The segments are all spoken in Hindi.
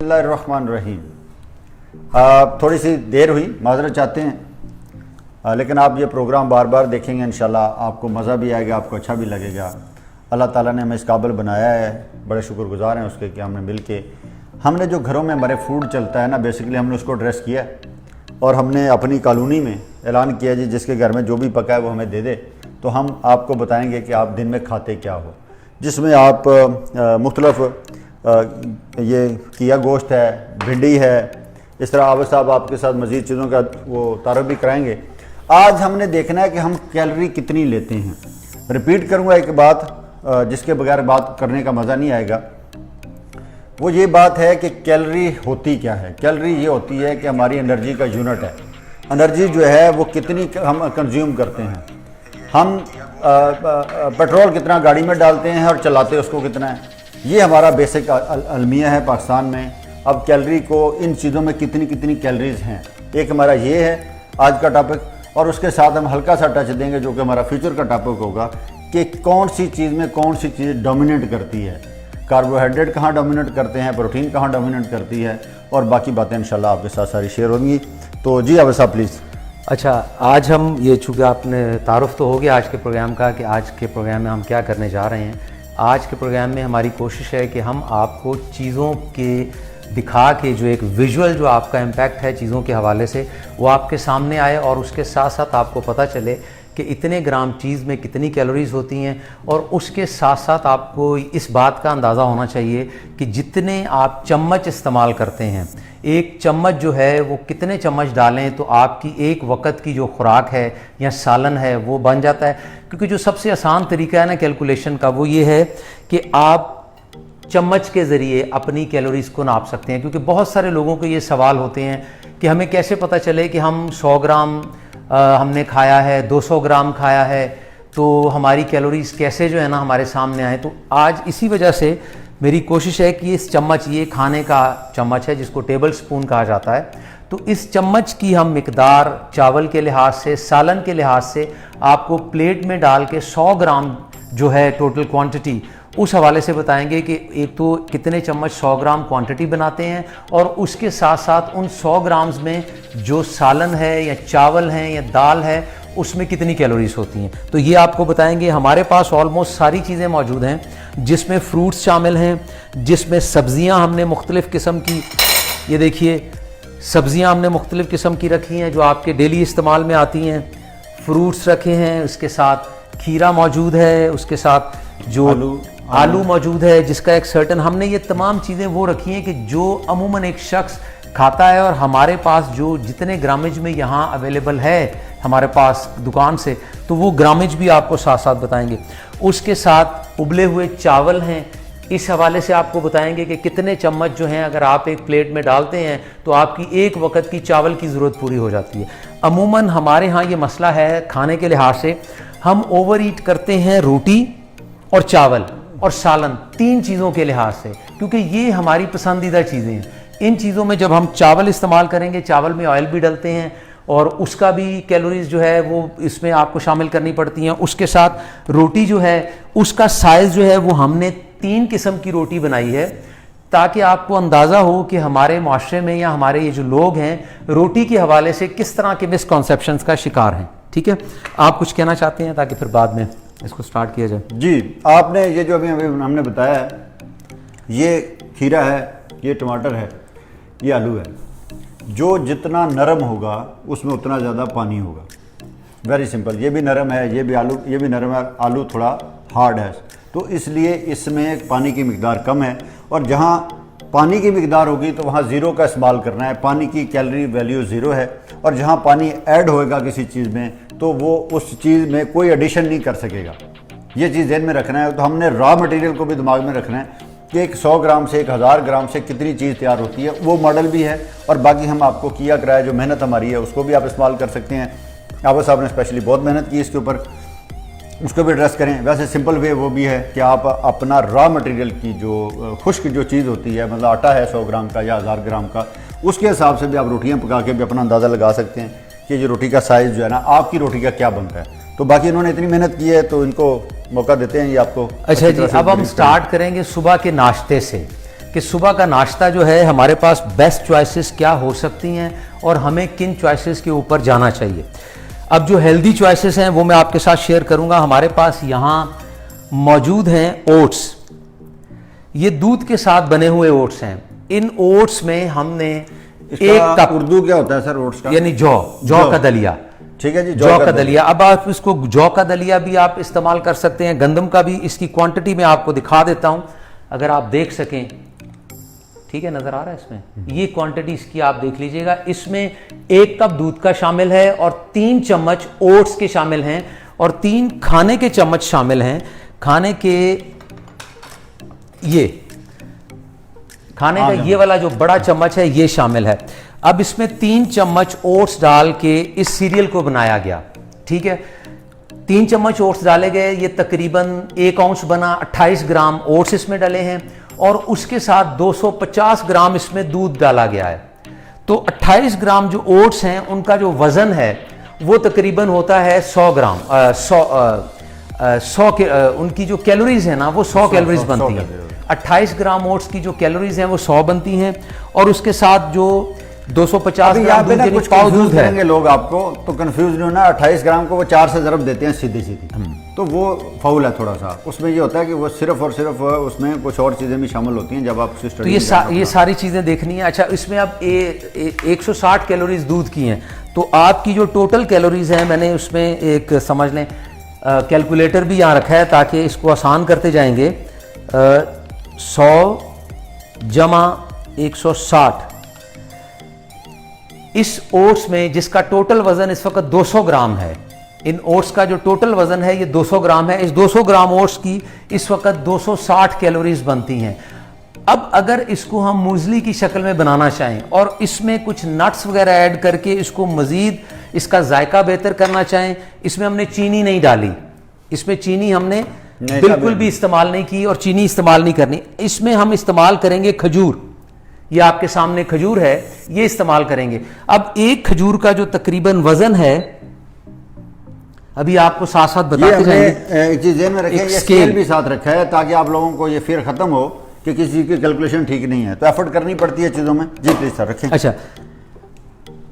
बिस्मिल्लाहिर्रहमानिर्रहीम। थोड़ी सी देर हुई, माजरत चाहते हैं, लेकिन आप ये प्रोग्राम बार बार देखेंगे इंशाल्लाह आपको मज़ा भी आएगा, आपको अच्छा भी लगेगा। अल्लाह ताला ने हमें इस काबिल बनाया है, बड़े शुक्रगुजार हैं उसके कि हमने मिल के हमने जो घरों में हमारे फूड चलता है ना, बेसिकली हमने उसको एड्रेस किया और हमने अपनी कॉलोनी में ऐलान किया जी जिसके घर में जो भी पका है वो हमें दे दे, तो हम आपको बताएंगे कि आप दिन में खाते क्या हो, जिसमें आप मुख्तलिफ ये किया गोश्त है, भिंडी है, इस तरह आबिद साहब आपके साथ मज़ीद चीज़ों का वो तारुफ भी कराएंगे। आज हमने देखना है कि हम कैलोरी कितनी लेते हैं। रिपीट करूंगा एक बात जिसके बगैर बात करने का मज़ा नहीं आएगा, वो ये बात है कि कैलोरी होती क्या है। कैलोरी ये होती है कि हमारी एनर्जी का यूनिट है। एनर्जी जो है वो कितनी हम कंज्यूम करते हैं, हम पेट्रोल कितना गाड़ी में डालते हैं और चलाते उसको कितना है, ये हमारा बेसिक अलमिया है पाकिस्तान में। अब कैलोरी को इन चीज़ों में कितनी कितनी कैलोरीज हैं, एक हमारा ये है आज का टॉपिक, और उसके साथ हम हल्का सा टच देंगे जो कि हमारा फ्यूचर का टॉपिक होगा कि कौन सी चीज़ में कौन सी चीज़ डोमिनेट करती है, कार्बोहाइड्रेट कहाँ डोमिनेट करते हैं, प्रोटीन कहाँ डोमिनेट करती है, और बाकी बातें इंशाल्लाह आपके साथ सारी शेयर होंगी। तो जी आबिद साहब प्लीज़। अच्छा, आज हम ये चूँकि आपने तारुफ तो हो गया आज के प्रोग्राम का कि आज के प्रोग्राम में हम क्या करने जा रहे हैं। आज के प्रोग्राम में हमारी कोशिश है कि हम आपको चीज़ों के दिखा के जो एक विजुअल जो आपका इम्पैक्ट है चीज़ों के हवाले से वो आपके सामने आए, और उसके साथ साथ आपको पता चले कि इतने ग्राम चीज़ में कितनी कैलोरीज़ होती हैं, और उसके साथ साथ आपको इस बात का अंदाज़ा होना चाहिए कि जितने आप चम्मच इस्तेमाल करते हैं, एक चम्मच जो है वो कितने चम्मच डालें तो आपकी एक वक्त की जो खुराक है या सालन है वो बन जाता है। क्योंकि जो सबसे आसान तरीका है ना कैलकुलेशन का वो ये है कि आप चम्मच के ज़रिए अपनी कैलोरीज़ को नाप सकते हैं। क्योंकि बहुत सारे लोगों को ये सवाल होते हैं कि हमें कैसे पता चले कि हम 100 ग्राम हमने खाया है, 200 ग्राम खाया है, तो हमारी कैलोरीज़ कैसे जो है ना हमारे सामने आए। तो आज इसी वजह से मेरी कोशिश है कि इस चम्मच, ये खाने का चम्मच है जिसको टेबल स्पून कहा जाता है, तो इस चम्मच की हम मिकदार चावल के लिहाज से, सालन के लिहाज से आपको प्लेट में डाल के 100 ग्राम जो है टोटल क्वांटिटी उस हवाले से बताएंगे कि एक तो कितने चम्मच 100 ग्राम क्वांटिटी बनाते हैं, और उसके साथ साथ उन 100 ग्राम्स में जो सालन है या चावल है या दाल है उसमें कितनी कैलोरीज होती हैं। तो ये आपको बताएंगे। हमारे पास ऑलमोस्ट सारी चीज़ें मौजूद हैं जिसमें फ्रूट्स शामिल हैं, जिसमें सब्ज़ियां हमने मुख्तलिफ़ किस्म की, ये देखिए सब्ज़ियां हमने मुख्तलिफ़ किस्म की रखी हैं जो आपके डेली इस्तेमाल में आती हैं। फ्रूट्स रखे हैं, उसके साथ खीरा मौजूद है, उसके साथ जो आलू मौजूद है जिसका एक सर्टन, हमने ये तमाम चीज़ें वो रखी हैं कि जो अमूमन एक शख्स खाता है, और हमारे पास जो जितने ग्रामेज में यहाँ अवेलेबल है हमारे पास दुकान से, तो वो ग्रामेज भी आपको साथ साथ बताएंगे। उसके साथ उबले हुए चावल हैं, इस हवाले से आपको बताएंगे कि कितने चम्मच जो हैं अगर आप एक प्लेट में डालते हैं तो आपकी एक वक्त की चावल की ज़रूरत पूरी हो जाती है। अमूमन हमारे यहाँ ये मसला है खाने के लिहाज से, हम ओवर ईट करते हैं रोटी और चावल और सालन, 3 चीज़ों के लिहाज से, क्योंकि ये हमारी पसंदीदा चीज़ें हैं। इन चीज़ों में जब हम चावल इस्तेमाल करेंगे, चावल में ऑयल भी डलते हैं और उसका भी कैलोरीज जो है वो इसमें आपको शामिल करनी पड़ती हैं। उसके साथ रोटी जो है उसका साइज़ जो है वो हमने 3 किस्म की रोटी बनाई है ताकि आपको अंदाज़ा हो कि हमारे माशरे में या हमारे ये जो लोग हैं रोटी के हवाले से किस तरह के मिसकॉन्सेप्शंस का शिकार हैं। ठीक है, आप कुछ कहना चाहते हैं ताकि फिर बाद में इसको स्टार्ट किया जाए? जी, आपने ये जो अभी हमने बताया है, ये खीरा है, ये टमाटर है, ये आलू है। जो जितना नरम होगा उसमें उतना ज़्यादा पानी होगा। Very simple. ये भी नरम है, ये भी नरम है, आलू थोड़ा हार्ड है, तो इसलिए इसमें पानी की मिकदार कम है। और जहाँ पानी की मिकदार होगी तो वहाँ ज़ीरो का इस्तेमाल करना है, पानी की कैलोरी वैल्यू ज़ीरो है। और जहाँ पानी ऐड होएगा किसी चीज़ में तो वो उस चीज़ में कोई एडिशन नहीं कर सकेगा। ये चीज़ ध्यान में रखना है। तो हमने रॉ मटेरियल को भी दिमाग में रखना है कि एक 100 ग्राम से 1000 ग्राम से कितनी चीज़ तैयार होती है, वो मॉडल भी है। और बाकी हम आपको किया कराया जो मेहनत हमारी है उसको भी आप इस्तेमाल कर सकते हैं। आबिद साहब ने स्पेशली बहुत मेहनत की इसके ऊपर, उसको भी एड्रेस करें। वैसे सिंपल वे वो भी है कि आप अपना रॉ मटेरियल की जो खुश्क जो चीज़ होती है, मतलब आटा है 100 ग्राम का या 1000 ग्राम का, उसके हिसाब से भी आप रोटियाँ पका के भी अपना अंदाज़ा लगा सकते हैं कि ये रोटी का साइज़ जो है ना आपकी रोटी का क्या बनता है। तो बाकी इन्होंने इतनी मेहनत की है तो इनको मौका देते हैं ये आपको। अच्छा जी, अब हम स्टार्ट करेंगे सुबह के नाश्ते से। कि सुबह का नाश्ता जो है हमारे पास बेस्ट चॉइसेस क्या हो सकती हैं और हमें किन चॉइसेस के ऊपर जाना चाहिए। अब जो हेल्दी चॉइसेस हैं वो मैं आपके साथ शेयर करूंगा। हमारे पास यहाँ मौजूद हैं ओट्स, ये दूध के साथ बने हुए ओट्स हैं। इन ओट्स में हमने एक कप, उर्दू क्या होता है सर ओट्स का? यानी जौ का दलिया। ठीक है जी, जौ का दलिया। अब आप इसको जौ का दलिया भी आप इस्तेमाल कर सकते हैं, गंदम का भी। इसकी क्वांटिटी मैं आपको दिखा देता हूं, अगर आप देख सकें। ठीक है, नजर आ रहा है इसमें, ये क्वांटिटी इसकी आप देख लीजिएगा। इसमें 1 कप दूध का शामिल है और 3 चम्मच ओट्स के शामिल हैं और 3 खाने के चम्मच शामिल हैं। खाने के ये खाने का ये वाला जो बड़ा चम्मच है ये शामिल है। अब इसमें 3 चम्मच ओट्स डाल के इस सीरियल को बनाया गया। ठीक है, 3 चम्मच ओट्स डाले गए, ये तकरीबन 1 औंस बना। 28 ग्राम ओट्स इसमें डले हैं और उसके साथ 250 ग्राम इसमें दूध डाला गया है। तो 28 ग्राम जो ओट्स हैं उनका जो वजन है वो तकरीबन होता है 100 ग्राम। 100 के उनकी जो कैलोरीज है ना वो 100 कैलोरीज बनती हैं। 28 ग्राम ओट्स की जो कैलोरीज हैं वो 100 बनती हैं और उसके साथ जो 250 ग्राम दूध यानी पाव दूध है। लोग आपको तो कंफ्यूज नहीं होना, 28 ग्राम को वो 4 से ज़रब देते हैं सीधी सीधी, तो वो फाउल है थोड़ा सा। उसमें ये होता है कि वो सिर्फ और सिर्फ उसमें कुछ और चीज़ें भी शामिल होती हैं जब आप तो ये सारी चीज़ें देखनी है। अच्छा, इसमें अब 160 कैलोरीज दूध की हैं, तो आपकी जो टोटल कैलोरीज हैं, मैंने उसमें एक समझ लें कैलकुलेटर भी यहाँ रखा है ताकि इसको आसान करते जाएंगे। 100 जमा 160 इस ओट्स में, जिसका टोटल वजन इस वक्त 200 ग्राम है, इन ओट्स का जो टोटल वजन है ये 200 ग्राम है। इस 200 ग्राम ओट्स की इस वक्त 260 कैलोरीज बनती हैं। अब अगर इसको हम मूजली की शक्ल में बनाना चाहें और इसमें कुछ नट्स वगैरह ऐड करके इसको मजीद इसका जायका बेहतर करना चाहें, इसमें हमने चीनी नहीं डाली, इसमें चीनी हमने बिल्कुल भी इस्तेमाल नहीं की और चीनी इस्तेमाल नहीं करनी। इसमें हम इस्तेमाल करेंगे खजूर, ये आपके सामने खजूर है, ये इस्तेमाल करेंगे। अब एक खजूर का जो तकरीबन वजन है, अभी आपको साथ साथ बताते जाएंगे। एक चीज में रखें, ये स्केल भी साथ रखा है ताकि आप लोगों को ये फिर खत्म हो कि किसी की कैलकुलेशन ठीक नहीं है, तो एफर्ट करनी पड़ती है चीजों में। जी प्लीज सर रखें। अच्छा,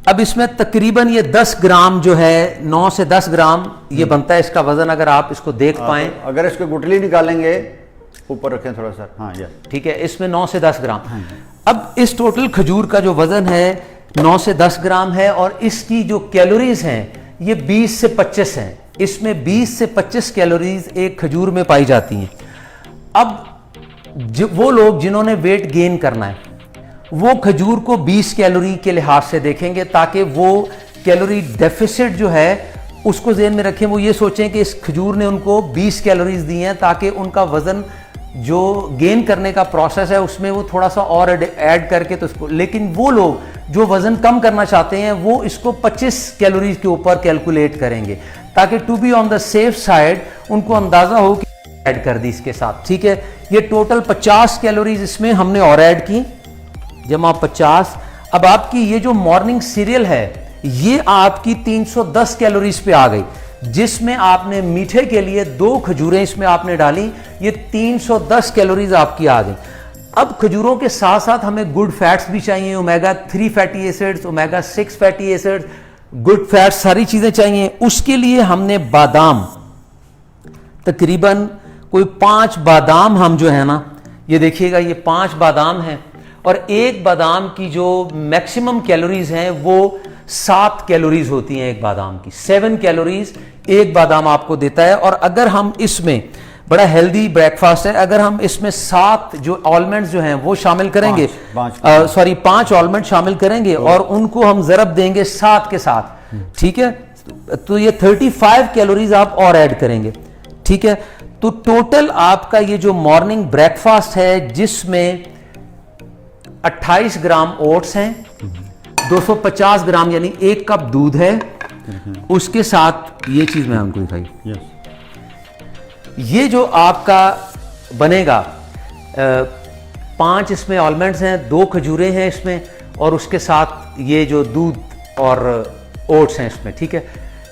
अब इसमें तकरीबन ये 10 ग्राम जो है, 9 से 10 ग्राम ये बनता है इसका वजन, अगर आप इसको देख पाएं। तो अगर इसको गुटली निकालेंगे, ऊपर रखें थोड़ा सा, हाँ यस ठीक है, इसमें 9 से 10 ग्राम। अब इस टोटल खजूर का जो वजन है 9 से 10 ग्राम है और इसकी जो कैलोरीज हैं ये 20 से 25 हैं। इसमें 20 से 25 कैलोरीज एक खजूर में पाई जाती हैं। अब वो लोग जिन्होंने वेट गेन करना है वो खजूर को 20 कैलोरी के लिहाज से देखेंगे ताकि वो कैलोरी डेफिसिट जो है उसको ज़हन में रखें। वो ये सोचें कि इस खजूर ने उनको 20 कैलोरीज दी हैं ताकि उनका वजन जो गेन करने का प्रोसेस है उसमें वो थोड़ा सा और ऐड करके तो उसको, लेकिन वो लोग जो वजन कम करना चाहते हैं वो इसको 25 कैलोरीज के ऊपर कैलकुलेट करेंगे ताकि to be on the safe side उनको अंदाजा हो कि ऐड कर दी इसके साथ। ठीक है, ये टोटल 50 कैलोरीज इसमें हमने और ऐड की, जमा 50। अब आपकी ये जो मॉर्निंग सीरियल है ये आपकी 310 कैलोरीज पे आ गई, जिसमें आपने मीठे के लिए 2 खजूरें इसमें आपने डाली, ये 310 कैलोरीज आपकी आ गई। अब खजूरों के साथ साथ हमें गुड फैट्स भी चाहिए, omega 3 fatty acids, omega 6 fatty acids, good fats, सारी चीजें चाहिए। उसके लिए हमने बादाम, तकरीबन कोई 5 बादाम हम जो है ना, ये देखिएगा ये 5 बादाम हैं और एक बादाम की जो मैक्सिमम कैलोरीज हैं वो 7 कैलोरीज होती हैं एक बादाम की। 7 कैलोरीज एक बादाम आपको देता है। और अगर हम इसमें, बड़ा हेल्दी ब्रेकफास्ट है, अगर हम इसमें 7 जो आलमंड्स जो हैं वो शामिल करेंगे, 5 आलमंड शामिल करेंगे और उनको हम ज़रब देंगे 7 के साथ, ठीक है, तो ये 35 कैलोरीज आप और ऐड करेंगे। ठीक है, तो टोटल आपका ये जो मॉर्निंग ब्रेकफास्ट है जिसमें 28 ग्राम ओट्स हैं, 250 ग्राम यानी 1 कप दूध है, उसके साथ ये चीज मैं हमको दिखाई, ये जो आपका बनेगा 5 इसमें आलमंड्स हैं, 2 खजूरें हैं इसमें और उसके साथ ये जो दूध और ओट्स हैं इसमें। ठीक है,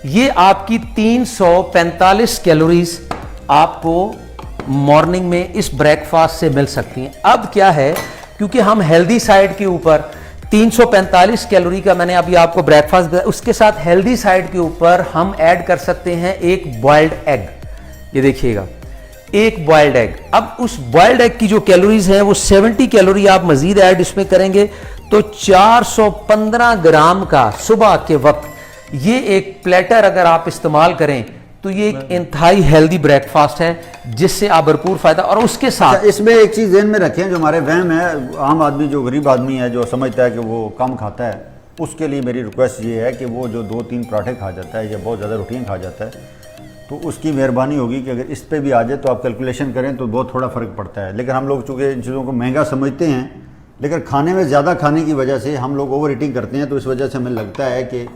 ये आपकी 345 कैलोरीज आपको मॉर्निंग में इस ब्रेकफास्ट से मिल सकती हैं। अब क्या है क्योंकि हम हेल्दी साइड के ऊपर 345 कैलोरी का मैंने अभी आपको ब्रेकफास्ट बताया, उसके साथ हेल्दी साइड के ऊपर हम ऐड कर सकते हैं एक बॉइल्ड एग। ये देखिएगा, एक बॉइल्ड एग। अब उस बॉइल्ड एग की जो कैलोरीज हैं वो 70 कैलोरी आप मजीद ऐड इसमें करेंगे तो 415 ग्राम का सुबह के वक्त ये एक प्लेटर अगर आप इस्तेमाल करें तो ये एक इंतहाई हेल्दी ब्रेकफास्ट है जिससे आप भरपूर फायदा। और उसके साथ इसमें एक चीज़ ध्यान में रखें, जो हमारे वहम है, आम आदमी जो गरीब आदमी है जो समझता है कि वो कम खाता है, उसके लिए मेरी रिक्वेस्ट ये है कि वो जो 2-3 पराठे खा जाता है या बहुत ज़्यादा रोटियाँ खा जाता है, तो उसकी मेहरबानी होगी कि अगर इस पे भी आ जाए तो आप कैलकुलेशन करें तो बहुत थोड़ा फ़र्क पड़ता है। लेकिन हम लोग चूँकि इन चीज़ों को महंगा समझते हैं, लेकिन खाने में ज़्यादा खाने की वजह से हम लोग ओवर ईटिंग करते हैं, तो इस वजह से हमें लगता है कि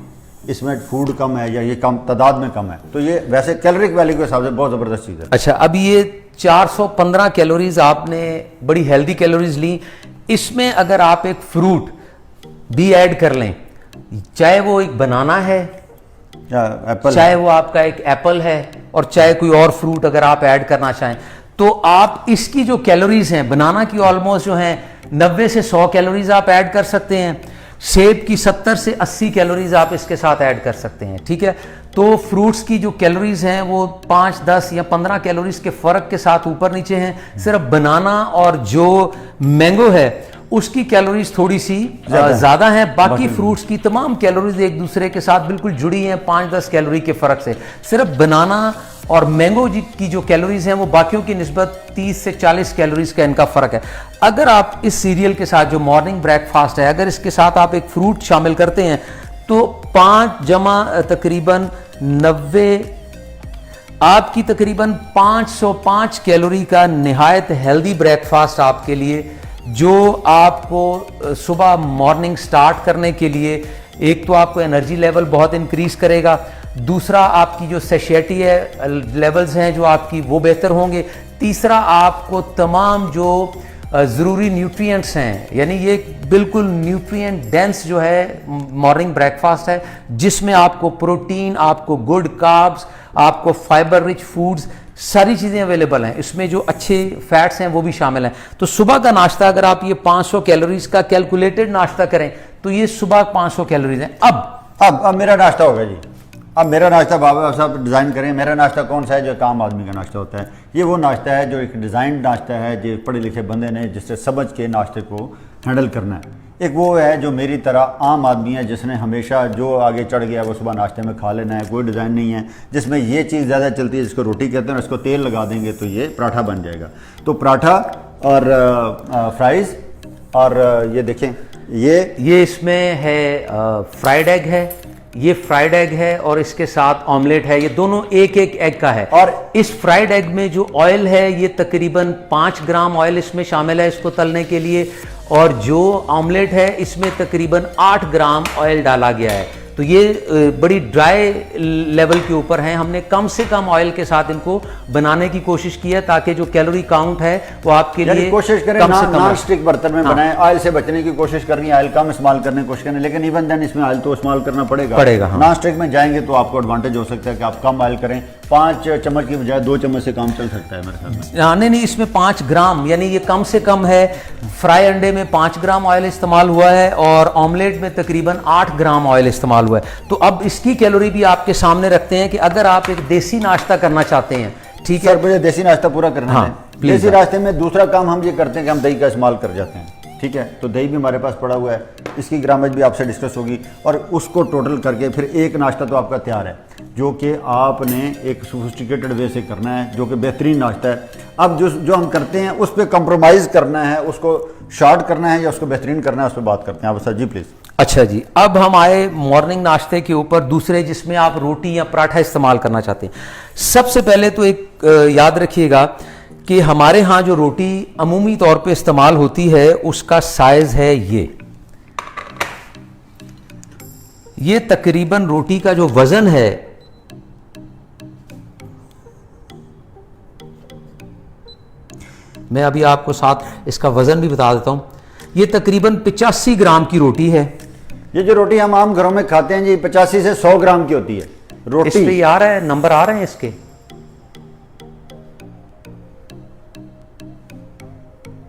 इसमें फूड कम है या ये कम तादाद में कम है। तो ये वैसे कैलोरिक वैल्यू के हिसाब से बहुत ज़बरदस्त चीज़ है। अच्छा, अब ये 415 कैलोरीज आपने बड़ी हेल्दी कैलोरीज ली, इसमें अगर आप एक फ्रूट भी ऐड कर लें, चाहे वो एक बनाना है, एप्पल, चाहे वो आपका एक एप्पल है, और चाहे कोई और फ्रूट अगर आप ऐड करना चाहें, तो आप इसकी जो कैलोरीज हैं, बनाना की ऑलमोस्ट जो हैं 90 से 100 कैलोरीज आप ऐड कर सकते हैं, सेब की 70 से 80 कैलोरीज आप इसके साथ ऐड कर सकते हैं। ठीक है, तो फ्रूट्स की जो कैलोरीज हैं वो 5, 10 या 15 कैलोरीज के फर्क के साथ ऊपर नीचे हैं। सिर्फ बनाना और जो मैंगो है उसकी कैलोरीज थोड़ी सी ज्यादा है, बाकी फ्रूट्स की तमाम कैलोरीज एक दूसरे के साथ बिल्कुल जुड़ी हैं 5-10 कैलोरी के फर्क से। सिर्फ बनाना और मैंगो की जो कैलोरीज हैं वो बाकियों की निस्बत 30 से 40 कैलोरीज का इनका फर्क है। अगर आप इस सीरियल के साथ जो मॉर्निंग ब्रेकफास्ट है, अगर इसके साथ आप एक फ्रूट शामिल करते हैं तो 5 जमा तकरीबन 90 आपकी तकरीबन 505 कैलोरी का निहायत हेल्दी ब्रेकफास्ट आपके लिए, जो आपको सुबह मॉर्निंग स्टार्ट करने के लिए एक तो आपको एनर्जी लेवल बहुत इंक्रीज करेगा, दूसरा आपकी जो सेशिएटी है लेवल्स हैं जो आपकी वो बेहतर होंगे, तीसरा आपको तमाम जो ज़रूरी न्यूट्रिएंट्स हैं, यानी ये बिल्कुल न्यूट्रिएंट डेंस जो है मॉर्निंग ब्रेकफास्ट है जिसमें आपको प्रोटीन, आपको गुड कार्ब्स, आपको फाइबर रिच फूड्स, सारी चीज़ें अवेलेबल हैं। इसमें जो अच्छे फैट्स हैं वो भी शामिल हैं। तो सुबह का नाश्ता अगर आप ये 500 कैलोरीज का कैलकुलेटेड नाश्ता करें तो ये सुबह 500 कैलोरीज हैं। अब मेरा नाश्ता होगा जी। अब मेरा नाश्ता बाबा साहब डिज़ाइन करें, मेरा नाश्ता कौन सा है जो एक आम आदमी का नाश्ता होता है। ये वो नाश्ता है जो एक डिज़ाइन नाश्ता है जो पढ़े लिखे बंदे ने जिससे समझ के नाश्ते को हैंडल करना है। एक वो है जो मेरी तरह आम आदमी है जिसने हमेशा जो आगे चढ़ गया वो सुबह नाश्ते में खा लेना है। कोई डिज़ाइन नहीं है जिसमें ये चीज़ ज़्यादा चलती है, जिसको रोटी कहते हैं, उसको तेल लगा देंगे तो ये पराठा बन जाएगा। तो पराठा और फ्राइज़ और ये देखें ये इसमें है फ्राइड एग है, ये फ्राइड एग है और इसके साथ ऑमलेट है। ये दोनों एक एक एग का है। और इस फ्राइड एग में जो ऑयल है ये तकरीबन 5 ग्राम ऑयल इसमें शामिल है इसको तलने के लिए, और जो ऑमलेट है इसमें तकरीबन 8 ग्राम ऑयल डाला गया है। तो ये बड़ी ड्राई लेवल के ऊपर हैं। हमने कम से कम ऑयल के साथ इनको बनाने की कोशिश की है ताकि जो कैलोरी काउंट है वो आपके लिए कोशिश करें कम से कम नॉन स्टिक बर्तन में बनाएं। ऑयल से बचने की कोशिश करनी है, ऑयल कम इस्तेमाल करने की कोशिश करनी है, लेकिन इवन देन इसमें ऑयल तो इस्तेमाल करना पड़ेगा। नॉन स्टिक में जाएंगे तो आपको एडवांटेज हो सकता है कि आप कम ऑयल करें। 5 चम्मच की बजाय 2 चम्मच से काम चल सकता है मेरे ख्याल में। नहीं, इसमें 5 ग्राम यानी ये कम से कम है। फ्राई अंडे में 5 ग्राम ऑयल इस्तेमाल हुआ है और ऑमलेट में तकरीबन 8 ग्राम ऑयल इस्तेमाल हुआ है। तो अब इसकी कैलोरी भी आपके सामने रखते हैं कि अगर आप एक देसी नाश्ता करना चाहते हैं, ठीक है, सर मुझे देसी नाश्ता पूरा करना है। देसी नाश्ते में दूसरा काम हम ये करते हैं कि हम दही का इस्तेमाल कर जाते हैं। ठीक है, तो दही भी हमारे पास पड़ा हुआ है, इसकी ग्रामेज भी आपसे डिस्कस होगी और उसको टोटल करके फिर एक नाश्ता तो आपका तैयार है जो कि आपने एक सोफिस्टिकेटेड वे से करना है, जो कि बेहतरीन नाश्ता है। अब जो हम करते हैं उस पर कंप्रोमाइज़ करना है, उसको शॉर्ट करना है या उसको बेहतरीन करना है, उस पर बात करते हैं। आप सर जी प्लीज़। अच्छा जी, अब हम आए मॉर्निंग नाश्ते के ऊपर दूसरे जिसमें आप रोटी या पराठा इस्तेमाल करना चाहते हैं। सबसे पहले तो एक याद रखिएगा कि हमारे यहाँ जो रोटी अमूमी तौर पे इस्तेमाल होती है उसका साइज है ये तकरीबन रोटी का जो वजन है मैं अभी आपको साथ इसका वजन भी बता देता हूं। ये तकरीबन 85 ग्राम की रोटी है। ये जो रोटी हम आम घरों में खाते हैं जी 85 से 100 ग्राम की होती है रोटी। इस पे आ रहा है, नंबर आ रहे हैं इसके।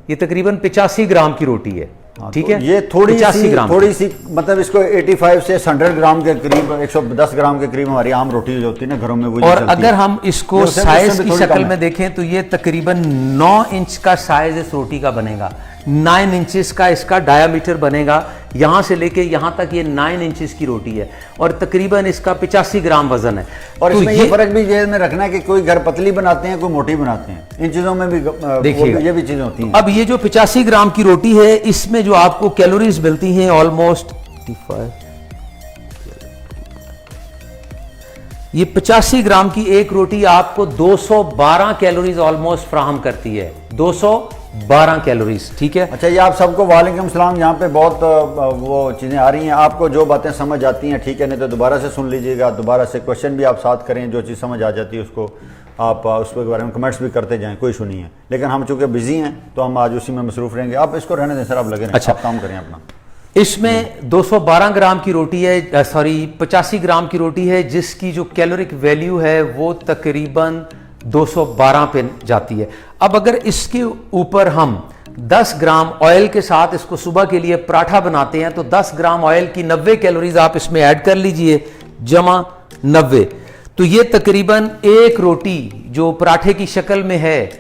ये तकरीबन 85 ग्राम की रोटी है। ठीक है, ये थोड़ी 85 सी ग्राम थोड़ी सी मतलब इसको 85 से 100 ग्राम के करीब, 110 ग्राम के करीब हमारी आम रोटी जो होती है ना घरों में, वो और चलती अगर है। हम इसको ये उससे साइज भी की थोड़ी शक्ल कम में देखें तो ये तकरीबन 9 इंच का साइज इस रोटी का बनेगा। 9 इंचेस का इसका डायामीटर बनेगा, यहां से लेके यहां तक ये 9 इंचेस की रोटी है और तकरीबन इसका 85 ग्राम वजन है। और तो इसमें ये फर्क भी ये में रखना है कि कोई घर पतली बनाते हैं, कोई मोटी बनाते हैं, इन चीजों में भी देखिएगा, ये भी चीजें होती हैं। अब ये जो 85 ग्राम की रोटी है इसमें जो आपको कैलोरीज मिलती हैं ऑलमोस्ट 55, ये 85 ग्राम की एक रोटी आपको 212 कैलोरीज ऑलमोस्ट फ्राहम करती है, 212 कैलोरीज। ठीक है, अच्छा, ये आप सबको वालेकुम सलाम, यहाँ पे बहुत वो चीज़ें आ रही हैं, आपको जो बातें समझ आती हैं ठीक है, नहीं तो दोबारा से सुन लीजिएगा, दोबारा से क्वेश्चन भी आप साथ करें, जो चीज़ समझ आ जाती है उसको आप उसके बारे में कमेंट्स भी करते जाएं, कोई इशू नहीं है। लेकिन हम चूँकि बिजी हैं तो हम आज उसी में मसरूफ रहेंगे। आप इसको रहने दें सर, आप लगे रहें, अच्छा, आप काम करें अपना। इसमें 212 ग्राम की रोटी है, सॉरी 85 ग्राम की रोटी है, जिसकी जो कैलोरिक वैल्यू है वो तकरीबन 212 पे जाती है। अब अगर इसके ऊपर हम 10 ग्राम ऑयल के साथ इसको सुबह के लिए पराठा बनाते हैं तो 10 ग्राम ऑयल की 90 कैलोरीज आप इसमें ऐड कर लीजिए, जमा 90, तो ये तकरीबन एक रोटी जो पराठे की शक्ल में है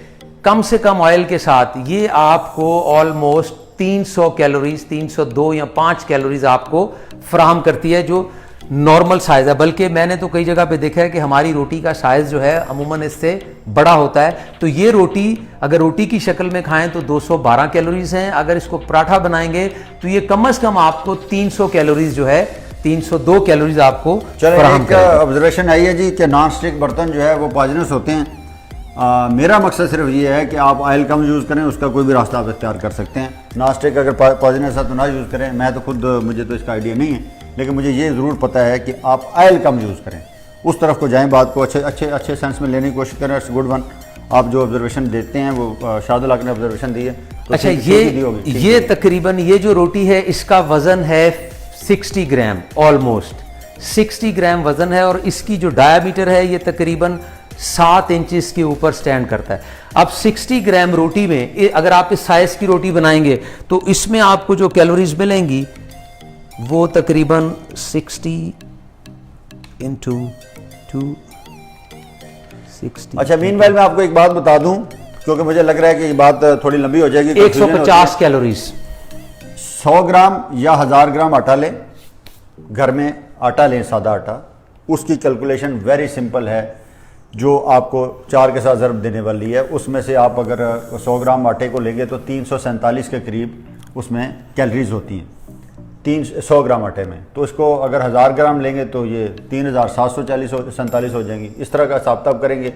कम से कम ऑयल के साथ ये आपको ऑलमोस्ट 300 कैलोरीज, 302 या 5 कैलोरीज आपको फ्राहम करती है, जो नॉर्मल साइज है। बल्कि मैंने तो कई जगह पे देखा है कि हमारी रोटी का साइज जो है अमूमन इससे बड़ा होता है। तो ये रोटी अगर रोटी की शक्ल में खाएं तो 212 कैलोरीज हैं, अगर इसको पराठा बनाएंगे तो ये कम से कम आपको 300 कैलोरीज जो है, 302 कैलोरीज आपको फ्राहम करेगा। ऑब्जर्वेशन आई है जी कि नॉन स्टिक बर्तन जो है वो पॉइजनस होते हैं। मेरा मकसद सिर्फ ये है कि आप ऑयल कम यूज़ करें, उसका कोई भी रास्ता आप इख्तियार कर सकते हैं। नॉन स्टिक अगर पॉइजनस है तो ना यूज़ करें, मैं तो खुद मुझे तो इसका आइडिया नहीं है, लेकिन मुझे ये ज़रूर पता है कि आप ऑयल कम यूज़ करें, उस तरफ को जाएं, बात को अच्छे सेंस में लेने की कोशिश करें। इट्स गुड वन, आप जो ऑब्जर्वेशन देते हैं वो शाहदुल हक ने ऑब्जर्वेशन दी है तो अच्छा, ये तकरीबन ये जो रोटी है इसका वजन है 60 ग्राम, ऑलमोस्ट 60 ग्राम वजन है और इसकी जो डायामीटर है ये तकरीबन 7 इंचेस के ऊपर स्टैंड करता है। अब 60 ग्राम रोटी में अगर आप इस साइज की रोटी बनाएंगे तो इसमें आपको जो कैलोरीज मिलेंगी वो तकरीबन 60 इंटू 260। अच्छा, मीनवाइल मैं आपको एक बात बता दूं, क्योंकि मुझे लग रहा है कि ये बात थोड़ी लंबी हो जाएगी। 150 कैलोरीज। 100 ग्राम या 1000 ग्राम आटा लें, घर में आटा लें, सादा आटा, उसकी कैलकुलेशन वेरी सिंपल है, जो आपको 4 के साथ ज़रब देने वाली है। उसमें से आप अगर 100 ग्राम आटे को लेंगे तो 347 के करीब उसमें कैलोरीज होती हैं 100 ग्राम आटे में। तो इसको अगर 1000 ग्राम लेंगे तो ये 3747 हो जाएंगी। इस तरह का हिसाब किताब करेंगे।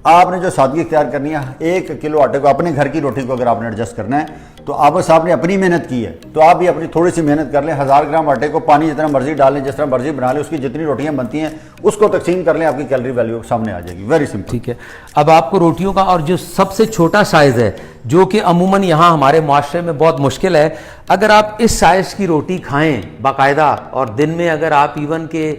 आपने जो सादगी इख्तियार करनी है, 1 किलो आटे को, अपने घर की रोटी को अगर आपने एडजस्ट करना है तो आप बस आपने अपनी मेहनत की है तो आप भी अपनी थोड़ी सी मेहनत कर लें। 1000 ग्राम आटे को पानी जितना मर्जी डालें, जिस तरह मर्जी बना लें, उसकी जितनी रोटियां बनती हैं उसको तकसीम कर लें, आपकी कैलोरी वैल्यू सामने आ जाएगी। Very simple. ठीक है, अब आपको रोटियों का और जो सबसे छोटा साइज है जो कि अमूमन यहाँ हमारे माशरे में बहुत मुश्किल है, अगर आप इस साइज की रोटी खाएं बाकायदा और दिन में अगर आप इवन के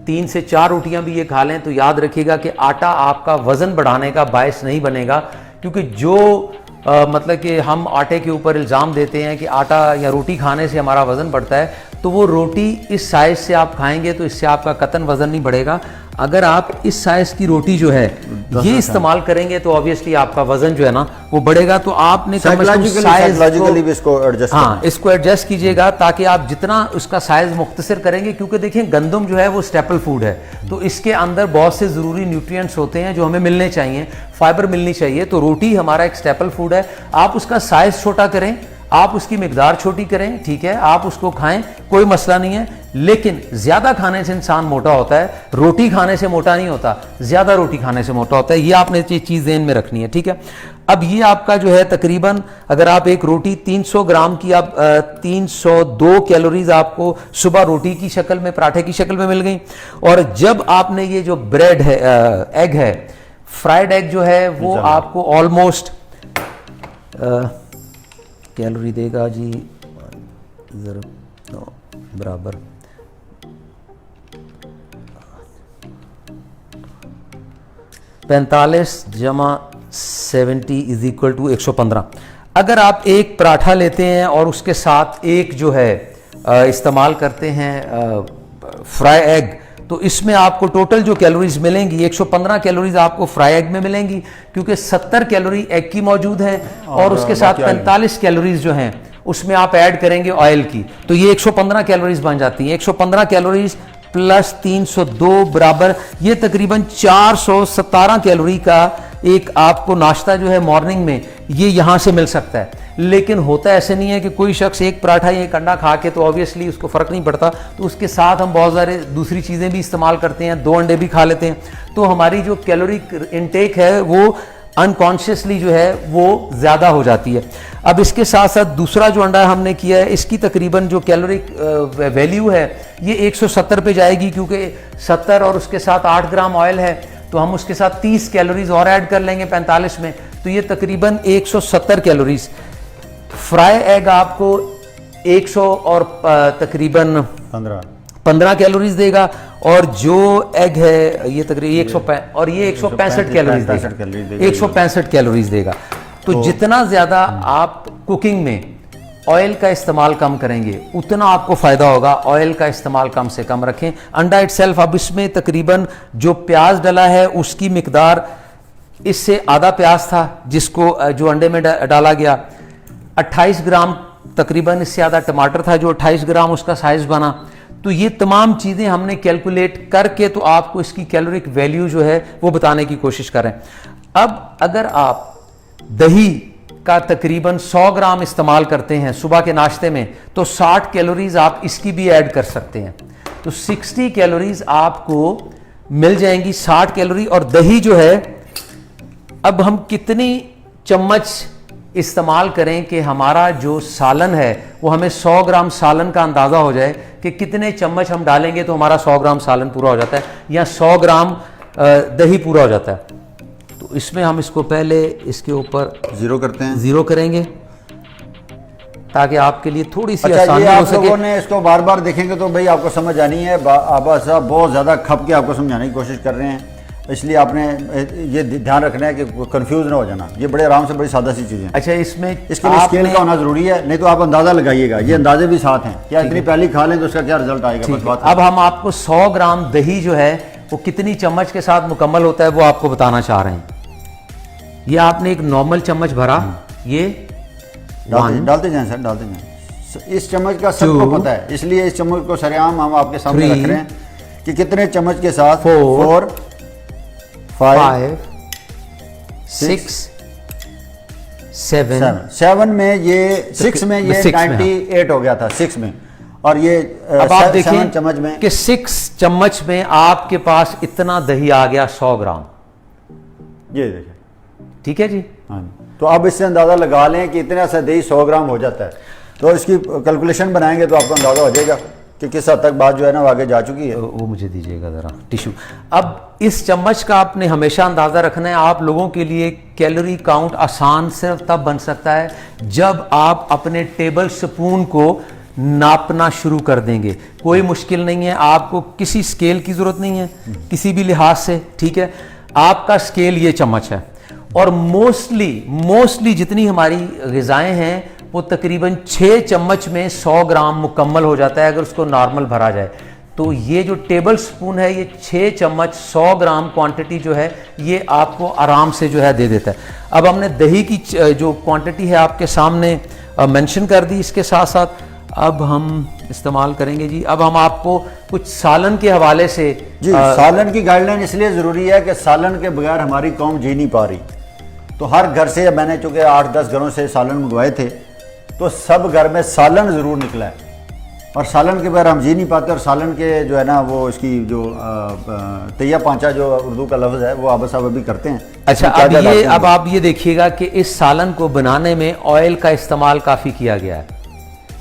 3 से 4 रोटियां भी ये खा लें तो याद रखिएगा कि आटा आपका वजन बढ़ाने का बायस नहीं बनेगा। क्योंकि जो मतलब कि हम आटे के ऊपर इल्ज़ाम देते हैं कि आटा या रोटी खाने से हमारा वज़न बढ़ता है, तो वो रोटी इस साइज़ से आप खाएंगे तो इससे आपका कतन वज़न नहीं बढ़ेगा। अगर आप इस साइज़ की रोटी जो है ये इस्तेमाल करेंगे तो ऑब्वियसली आपका वज़न जो है ना वो बढ़ेगा। तो आपने साइकोलॉजिकली भी इसको एडजस्ट, हाँ, इसको एडजस्ट कीजिएगा ताकि आप जितना उसका साइज़ मुख्तसर करेंगे, क्योंकि देखिए गंदम जो है वो स्टेपल फूड है, तो इसके अंदर बहुत से ज़रूरी न्यूट्रिएंट्स होते हैं जो हमें मिलने चाहिए, फाइबर मिलनी चाहिए। तो रोटी हमारा एक स्टेपल फूड है। आप उसका साइज़ छोटा करें, आप उसकी मिकदार छोटी करें, ठीक है, आप उसको खाएं, कोई मसला नहीं है। लेकिन ज्यादा खाने से इंसान मोटा होता है, रोटी खाने से मोटा नहीं होता, ज्यादा रोटी खाने से मोटा होता है। ये आपने ये चीज ध्यान में रखनी है, ठीक है। अब ये आपका जो है तकरीबन अगर आप एक रोटी 300 ग्राम की, आप 302 कैलोरीज आपको सुबह रोटी की शक्ल में, पराठे की शक्ल में मिल गई। और जब आपने ये जो ब्रेड है, एग है, फ्राइड एग जो है वो आपको ऑलमोस्ट कैलोरी देगा जी बराबर 45 जमा 70 इज इक्वल टू 115। अगर आप एक पराठा लेते हैं और उसके साथ एक जो है इस्तेमाल करते हैं फ्राई एग, तो इसमें आपको टोटल जो कैलोरीज मिलेंगी 115 कैलोरीज आपको फ्राई एग में मिलेंगी, क्योंकि 70 कैलोरी एग की मौजूद है और उसके साथ 45 कैलोरीज जो हैं उसमें आप ऐड करेंगे ऑयल की, तो ये 115 कैलोरीज बन जाती हैं। 115 कैलोरीज प्लस 302 बराबर ये तकरीबन 417 कैलोरी का एक आपको नाश्ता जो है मॉर्निंग में ये यहां से मिल सकता है। लेकिन होता ऐसे नहीं है कि कोई शख्स एक पराठा या एक अंडा खा के तो ऑब्वियसली उसको फर्क नहीं पड़ता, तो उसके साथ हम बहुत सारे दूसरी चीजें भी इस्तेमाल करते हैं, 2 अंडे भी खा लेते हैं, तो हमारी जो कैलोरी इनटेक है वो अनकॉन्शियसली जो है वो ज्यादा हो जाती है। अब इसके साथ साथ दूसरा जो अंडा हमने किया है इसकी तकरीबन जो कैलोरी वैल्यू है ये 170 पे जाएगी, क्योंकि 70 और उसके साथ 8 ग्राम ऑयल है, तो हम उसके साथ 30 कैलोरीज और ऐड कर लेंगे 45 में, तो ये तकरीबन 170 कैलोरीज। फ्राई एग आपको 100 और तकरीबन 15 कैलोरीज देगा, और जो एग है ये तकरीबन 165 और ये 165 कैलोरीज देगा, 165 कैलोरीज देगा। तो जितना ज्यादा आप कुकिंग में ऑयल का इस्तेमाल कम करेंगे उतना आपको फायदा होगा। ऑयल का इस्तेमाल कम से कम रखें। अंडा इटसेल्फ, अब इसमें तकरीबन जो प्याज डला है उसकी मिकदार इससे आधा प्याज था जिसको जो अंडे में डाला गया, 28 ग्राम तकरीबन इससे आधा टमाटर था जो 28 ग्राम उसका साइज बना। तो ये तमाम चीजें हमने कैलकुलेट करके तो आपको इसकी कैलोरिक वैल्यू जो है वो बताने की कोशिश करें। अब अगर आप दही का तकरीबन 100 ग्राम इस्तेमाल करते हैं सुबह के नाश्ते में, तो 60 कैलोरीज आप इसकी भी ऐड कर सकते हैं, तो 60 कैलोरीज आपको मिल जाएंगी, 60 कैलोरी। और दही जो है, अब हम कितनी चम्मच इस्तेमाल करें कि हमारा जो सालन है वो हमें 100 ग्राम सालन का अंदाजा हो जाए कि कितने चम्मच हम डालेंगे तो हमारा 100 ग्राम सालन पूरा हो जाता है या 100 ग्राम दही पूरा हो जाता है। तो इसमें हम इसको पहले इसके ऊपर जीरो करते हैं, जीरो करेंगे ताकि आपके लिए थोड़ी सी अच्छा, आसानी ये हो आप सके। लोगों ने इसको बार बार देखेंगे तो भाई आपको समझ आनी है। आबा साहब बहुत ज़्यादा खप के आपको समझाने की कोशिश कर रहे हैं, इसलिए आपने ये ध्यान रखना है कि कंफ्यूज ना हो जाना। ये बड़े आराम से बड़ी सादा सी चीज़ें। अच्छा, इसमें इसके लिए स्केल का होना जरूरी है, नहीं तो आप अंदाज़ा लगाइएगा। ये अंदाजे भी साथ हैं, क्या इतनी पहली खा लें तो उसका क्या रिजल्ट आएगा, बस बात। अब हम आपको 100 ग्राम दही जो है वो कितनी चम्मच के साथ मुकम्मल होता है वो आपको बताना चाह रहे हैं। ये आपने एक नॉर्मल चम्मच भरा, ये डालते जाएं सर, डालते जाएं। इस चम्मच का सबको पता है, इसलिए इस चम्मच को सरेआम हम आपके सामने रख रहे हैं कि कितने चम्मच के साथ 4 5 6 7 में ये 6 में ये 98 हो गया था 6 में, और ये अब आप देखिए चम्मच में कि 6 चम्मच में आपके पास इतना दही आ गया 100 ग्राम। ये देखिए, ठीक है जी। हाँ, तो अब इससे अंदाज़ा लगा लें कि इतना सा दही 100 ग्राम हो जाता है, तो इसकी कैलकुलेशन बनाएंगे तो आपको अंदाज़ा हो जाएगा कि किस हद तक बात जो है ना वो आगे जा चुकी है। वो मुझे दीजिएगा ज़रा टिश्यू। अब इस चम्मच का आपने हमेशा अंदाज़ा रखना है। आप लोगों के लिए कैलोरी काउंट आसान सिर्फ तब बन सकता है जब आप अपने टेबल स्पून को नापना शुरू कर देंगे। कोई मुश्किल नहीं है, आपको किसी स्केल की ज़रूरत नहीं है किसी भी लिहाज से, ठीक है। आपका स्केल ये चम्मच है, और मोस्टली जितनी हमारी ग़िज़ाएँ हैं वो तकरीबन 6 चम्मच में 100 ग्राम मुकम्मल हो जाता है अगर उसको नॉर्मल भरा जाए। तो ये जो टेबल स्पून है ये 6 चम्मच 100 ग्राम क्वांटिटी जो है ये आपको आराम से जो है दे देता है। अब हमने दही की जो क्वांटिटी है आपके सामने मेंशन कर दी। इसके साथ साथ अब हम इस्तेमाल करेंगे जी, अब हम आपको कुछ सालन के हवाले से जी सालन की गाइडलाइन इसलिए ज़रूरी है कि सालन के बगैर हमारी कौम जी नहीं पा रही। तो हर घर से, मैंने चूँकि 8-10 घरों से सालन मंगवाए थे, तो सब घर में सालन ज़रूर निकला है, और सालन के बगैर हम जी नहीं पाते। और सालन के जो है ना वो इसकी जो तैया पांचा जो उर्दू का लफ्ज़ है वो आबा साहब अभी करते हैं। अच्छा, अब आप ये देखिएगा कि इस सालन को बनाने में ऑयल का इस्तेमाल काफ़ी किया गया है।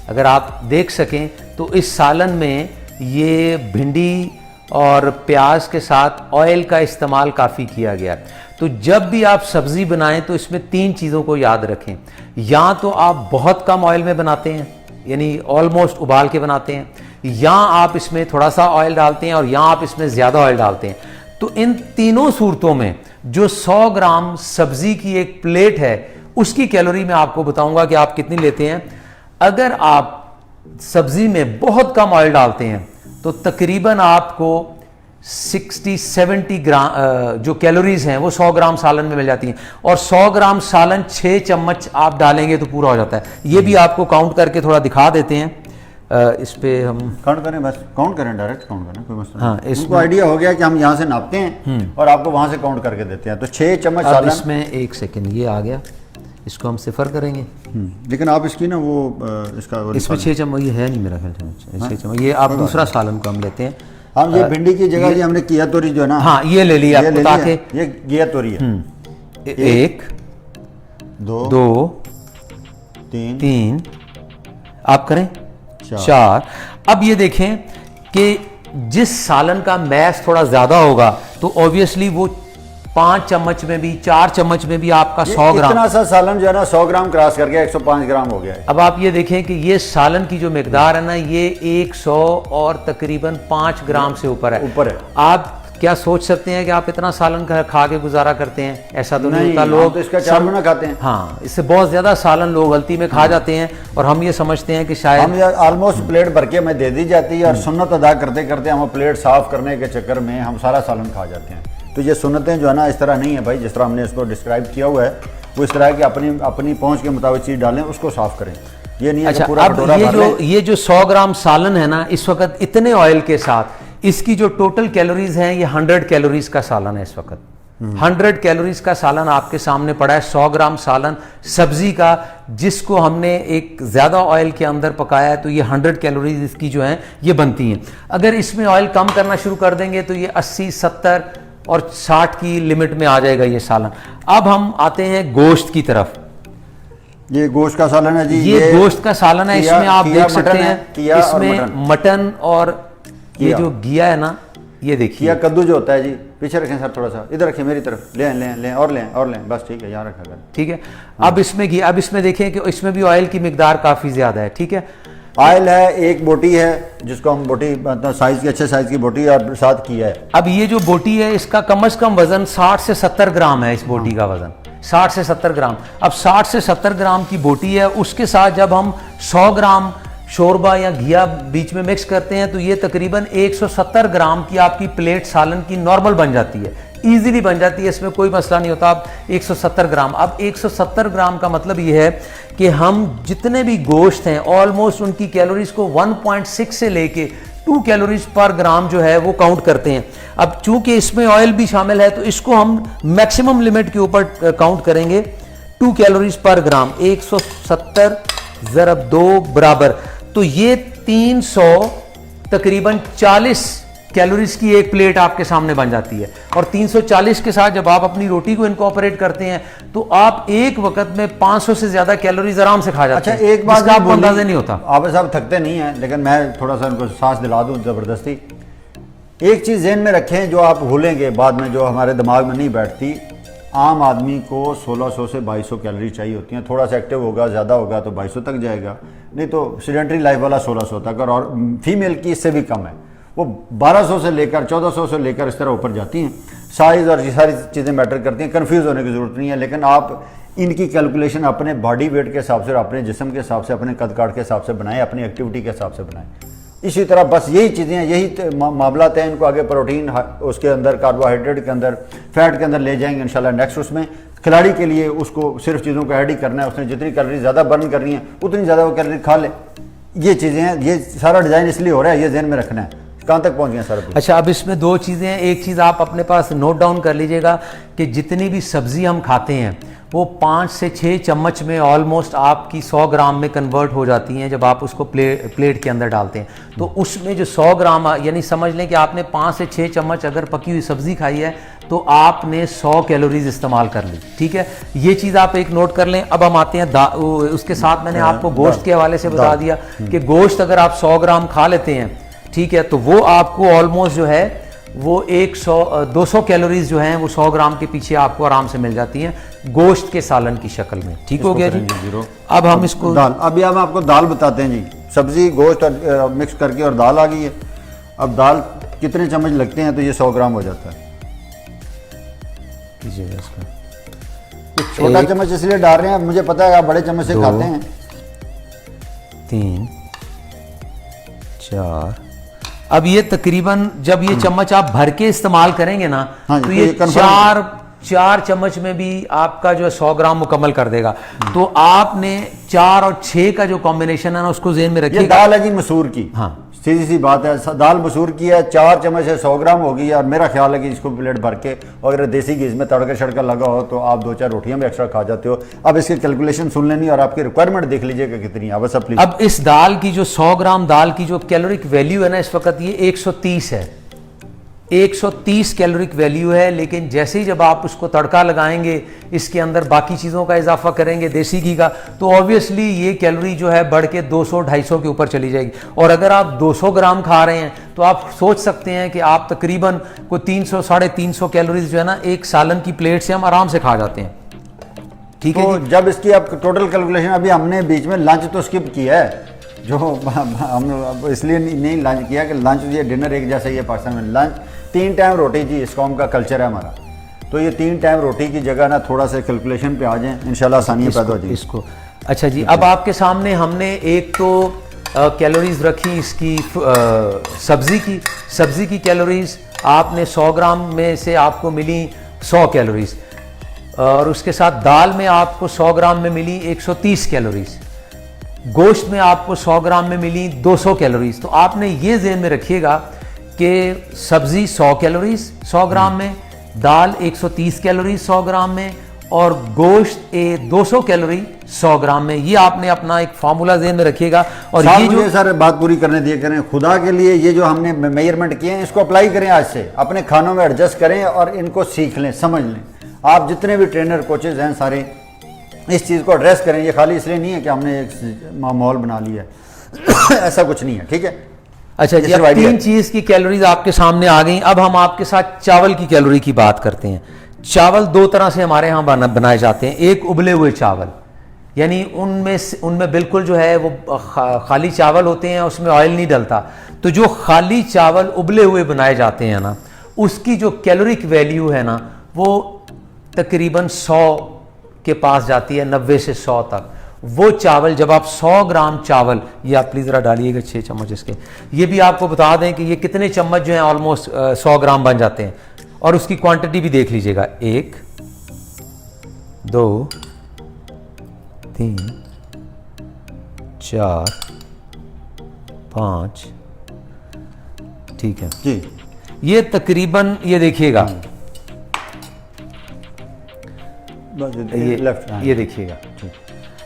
अगर आप देख सकें तो इस सालन में ये भिंडी और प्याज के साथ ऑयल का इस्तेमाल काफ़ी किया गया है। तो जब भी आप सब्ज़ी बनाएं तो इसमें 3 चीज़ों को याद रखें। या तो आप बहुत कम ऑयल में बनाते हैं, यानी ऑलमोस्ट उबाल के बनाते हैं, या आप इसमें थोड़ा सा ऑयल डालते हैं, और या आप इसमें ज़्यादा ऑयल डालते हैं। तो इन तीनों सूरतों में जो 100 ग्राम सब्ज़ी की एक प्लेट है उसकी कैलोरी मैं आपको बताऊंगा कि आप कितनी लेते हैं। अगर आप सब्जी में बहुत कम ऑयल डालते हैं तो तकरीबन आपको 60-70 ग्राम जो कैलोरीज हैं वो 100 ग्राम सालन में मिल जाती हैं, और 100 ग्राम सालन 6 चम्मच आप डालेंगे तो पूरा हो जाता है। ये भी आपको काउंट करके थोड़ा दिखा देते हैं। इस पे हम काउंट करें, बस काउंट करें, डायरेक्ट काउंट करें, कोई मसला हाँ, नहीं। इसमें- इसको आइडिया हो गया कि हम यहाँ से नापते हैं और आपको वहाँ से काउंट करके देते हैं। तो 6 चम्मच अब सालन। इसमें 1 सेकंड ये आ गया, इसको हम सिफर करेंगे। लेकिन आप इसकी ना वो इसका वो इसमें 6 चम्मच ये है नहीं मेरा ख्याल से, 6 चम्मच। ये आप दूसरा सालन को हम लेते हैं। हम ये भिंडी की जगह ये हमने किया तोरी जो है ना, हाँ ये ले लिया ये ले ताकि लिया, ये किया तोरी है। 1 2 2 3 3 आप करें 4। अब ये देखें कि जिस सालन का मैस थोड़ा ज्यादा होगा तो ऑब्वियसली वो 5 चम्मच में भी 4 चम्मच में भी आपका 100 ग्राम। इतना सा सालन जो है ना 100 ग्राम क्रॉस कर गया, 105 ग्राम हो गया है। अब आप ये देखें कि ये सालन की जो मिकदार है ना ये 100 और तकरीबन 5 ग्राम से ऊपर है। आप क्या सोच सकते हैं कि आप इतना सालन खा के गुजारा करते हैं? ऐसा तो नहीं होता। लोग तो इसका 4 गुना खाते हैं। हाँ, इससे बहुत ज्यादा सालन लोग गलती में खा जाते हैं और हम ये समझते हैं कि शायद हम ऑलमोस्ट प्लेट भर के हमें दे दी जाती है और सुन्नत अदा करते करते हम प्लेट साफ करने के चक्कर में हम सारा सालन खा जाते हैं। तो ये सुन्नतें जो है ना इस तरह नहीं है भाई, जिस तरह हमने इसको डिस्क्राइब किया हुआ है वो इस तरह है कि अपनी पहुंच के मुताबिक चीज़ डालें, उसको साफ करें। ये नहीं है अच्छा, कि पूरा अब कटोरा भर लें। ये जो 100 ग्राम सालन है ना इस वक्त इतने ऑयल के साथ इसकी जो टोटल कैलोरीज हैं ये 100 कैलोरीज का सालन है इस वक्त। 100 कैलोरीज का सालन आपके सामने पड़ा है। 100 ग्राम सालन सब्जी का जिसको हमने एक ज्यादा ऑयल के अंदर पकाया है तो ये 100 कैलोरीज इसकी जो हैं ये बनती हैं। अगर इसमें ऑयल कम करना शुरू कर देंगे तो ये 80, 70 और 60 की लिमिट में आ जाएगा ये सालन। अब हम आते हैं गोश्त की तरफ। ये गोश्त का सालन है जी, ये गोश्त का सालन है। इसमें आप देख सकते मटन है, हैं किया और इसमें मटन और ये किया। जो घिया है ना ये देखिए। किया कद्दू जो होता है जी, पीछे रखें सर, थोड़ा सा इधर रखें मेरी तरफ, लें और लें, बस ठीक है, यहाँ रखा कर। ठीक है। अब इसमें घी, अब इसमें देखें कि इसमें भी ऑयल की मिकदार काफी ज्यादा है। ठीक है, ऑयल है, एक बोटी है जिसको हम बोटी मतलब साइज की, अच्छे साइज की बोटी और साथ किया है। अब ये जो बोटी है इसका कम से कम वजन 60 से 70 ग्राम है। इस बोटी का वजन 60 से 70 ग्राम। अब 60 से 70 ग्राम की बोटी है, उसके साथ जब हम 100 ग्राम शोरबा या घिया बीच में मिक्स करते हैं तो ये तकरीबन 170 ग्राम की आपकी प्लेट सालन की नॉर्मल बन जाती है, इजीली बन जाती है, इसमें कोई मसला नहीं होता। अब 170 ग्राम, अब 170 ग्राम का मतलब ये है कि हम जितने भी गोश्त हैं ऑलमोस्ट उनकी कैलोरीज को 1.6 से लेके 2 कैलोरीज पर ग्राम जो है वो काउंट करते हैं। अब चूंकि इसमें ऑयल भी शामिल है तो इसको हम मैक्सिमम लिमिट के ऊपर काउंट करेंगे। 2 कैलोरीज पर ग्राम, 170 ज़रब 2 बराबर, तो ये 300 तकरीबन 40 कैलोरीज की एक प्लेट आपके सामने बन जाती है। और 340 के साथ जब आप अपनी रोटी को इनकॉर्पोरेट करते हैं तो आप एक वक्त में 500 से ज्यादा कैलोरीज आराम से खा जाते हैं। अच्छा, एक बात जिसका आपको अंदाजा नहीं होता। आप साहब थकते नहीं हैं, लेकिन मैं थोड़ा सा उनको सांस दिला दूं जबरदस्ती। एक चीज़ ज़हन में रखें जो आप भूलेंगे बाद में, जो हमारे दिमाग में नहीं बैठती। आम आदमी को 1600 से 2200 कैलोरी चाहिए होती हैं। थोड़ा सा एक्टिव होगा, ज़्यादा होगा तो 2200 तक जाएगा, नहीं तो सीडेंटरी लाइफ वाला 1600 तक। और फीमेल की इससे भी कम है, वो 1200 से लेकर 1400 से लेकर इस तरह ऊपर जाती हैं। साइज़ और ये सारी चीज़ें मैटर करती हैं, कंफ्यूज होने की ज़रूरत नहीं है। लेकिन आप इनकी कैलकुलेशन अपने बॉडी वेट के हिसाब से और अपने जिस्म के हिसाब से, अपने कद काट के हिसाब से बनाएं, अपनी एक्टिविटी के हिसाब से बनाएं। इसी तरह बस यही चीज़ें हैं, यही मामला हैं। इनको आगे प्रोटीन उसके अंदर, कार्बोहाइड्रेट के अंदर, फैट के अंदर ले जाएंगे इंशाल्लाह नेक्स्ट। उसमें खिलाड़ी के लिए उसको सिर्फ चीज़ों को ऐड ही करना है, उसने जितनी कैलोरी ज़्यादा बर्न करनी है उतनी ज़्यादा वो कैलोरी खा ले। ये चीज़ें हैं, ये सारा डिज़ाइन इसलिए हो रहा है, ये ज़हन में रखना है। कहाँ तक पहुँच गए सर? अच्छा, अब इसमें 2 चीज़ें हैं। एक चीज़ आप अपने पास नोट डाउन कर लीजिएगा कि जितनी भी सब्ज़ी हम खाते हैं वो 5 से 6 चम्मच में ऑलमोस्ट आपकी 100 ग्राम में कन्वर्ट हो जाती हैं जब आप उसको प्लेट के अंदर डालते हैं। तो उसमें जो 100 ग्राम, यानी समझ लें कि आपने 5 से 6 चम्मच अगर पकी हुई सब्ज़ी खाई है तो आपने 100 कैलोरीज इस्तेमाल कर ली। ठीक है, ये चीज़ आप एक नोट कर लें। अब हम आते हैं उसके साथ मैंने आपको गोश्त के हवाले से बता दिया कि गोश्त अगर आप 100 ग्राम खा लेते हैं, ठीक है, तो वो आपको ऑलमोस्ट जो है वो 200 कैलोरीज जो हैं वो 100 ग्राम के पीछे आपको आराम से मिल जाती हैं गोश्त के सालन की शक्ल में। ठीक हो गया जी। अब हम इसको दाल, अभी हम आपको दाल बताते हैं जी। सब्जी गोश्त और मिक्स करके और दाल आ गई है। अब दाल कितने चम्मच लगते हैं तो ये 100 ग्राम हो जाता है। कीजिएगा इसका। तो छोटा चम्मच इसलिए डाल रहे हैं, मुझे पता है आप बड़े चम्मच से खाते हैं। 3 4। अब ये तकरीबन जब ये चम्मच आप भर के इस्तेमाल करेंगे ना, हाँ तो जी, ये तो ये confirm 4 चम्मच में भी आपका जो है 100 ग्राम मुकम्मल कर देगा। तो आपने 4 और 6 का जो कॉम्बिनेशन है ना, उसको ज़हन में ये रखिएगा। दाल है जी मसूर की, हाँ। सीधी सी बात है, दाल मसूर की है, 4 चम्मच है 100 ग्राम होगी। और मेरा ख्याल है कि इसको प्लेट भर के, और अगर देसी घी में तड़का शड़का लगा हो तो आप 2-4 रोटियां भी एक्स्ट्रा खा जाते हो। अब इसकी कैलकुलेशन सुन लेनी और आपकी रिक्वायरमेंट देख लीजिएगा कितनी है, बस अब प्लीज। अब इस दाल की जो 100 ग्राम दाल की जो कैलोरिक वैल्यू है ना, इस वक्त ये 130 है, 130 कैलोरिक वैल्यू है। लेकिन जैसे ही जब आप उसको तड़का लगाएंगे, इसके अंदर बाकी चीज़ों का इजाफा करेंगे देसी घी का, तो ऑब्वियसली ये कैलोरी जो है बढ़ के 200-250 के ऊपर चली जाएगी। और अगर आप 200 ग्राम खा रहे हैं तो आप सोच सकते हैं कि आप तकरीबन को 300-350 कैलोरीज जो है ना, एक सालन की प्लेट से हम आराम से खा जाते हैं। ठीक है तो जी? जब इसकी आप टोटल कैलकुलेशन, अभी हमने बीच में लंच तो स्किप किया है, जो हम इसलिए नहीं लंच किया कि लंच ये डिनर एक जैसा ही है पाकिस्तान में। लंच 3 टाइम रोटी जी, इस कौम का कल्चर है हमारा। तो ये 3 टाइम रोटी की जगह ना थोड़ा सा कैलकुलेशन पे आ जाएं, इंशाल्लाह आसानी पैदा हो जाएगी इसको। अच्छा जी, अब आपके सामने हमने एक तो कैलोरीज रखी इसकी सब्जी की कैलोरीज आपने 100 ग्राम में से आपको मिली 100 कैलोरीज, और उसके साथ दाल में आपको 100 ग्राम में मिली 130 कैलोरीज, गोश्त में आपको 100 ग्राम में मिली 200 कैलोरीज। तो आपने ये ज़हन में रखिएगा कि सब्जी 100 कैलोरीज 100 ग्राम में, दाल 130 कैलोरीज 100 ग्राम में, और गोश्त 200 कैलोरी 100 ग्राम में। ये आपने अपना एक फार्मूला ज़हन में रखिएगा। और ये जो सर बात पूरी करने दिए करें, खुदा के लिए ये जो हमने मेजरमेंट किए हैं इसको अप्लाई करें, आज से अपने खानों में एडजस्ट करें और इनको सीख लें, समझ लें। आप जितने भी ट्रेनर कोचेज हैं सारे इस चीज़ को एड्रेस करें। ये खाली इसलिए नहीं है कि हमने एक माहौल बना लिया है ऐसा कुछ नहीं है, ठीक है। अच्छा जी, अब 3 चीज़ की कैलोरीज आपके सामने आ गई। अब हम आपके साथ चावल की कैलोरी की बात करते हैं। चावल 2 तरह से हमारे यहाँ बनाए जाते हैं। एक उबले हुए चावल, यानी उनमें बिल्कुल जो है वो खाली चावल होते हैं, उसमें ऑयल नहीं डलता। तो जो खाली चावल उबले हुए बनाए जाते हैं ना, उसकी जो कैलोरिक वैल्यू है ना, वो तकरीबन 100 के पास जाती है, 90 से 100 तक। वो चावल जब आप 100 ग्राम चावल, ये आप प्लीज़ ज़रा डालिएगा 6 चम्मच इसके, ये भी आपको बता दें कि ये कितने चम्मच जो हैं ऑलमोस्ट 100 ग्राम बन जाते हैं। और उसकी क्वांटिटी भी देख लीजिएगा, 1 2 3 4 5, ठीक है जी। ये तकरीबन, ये देखिएगा, ये देखिएगा।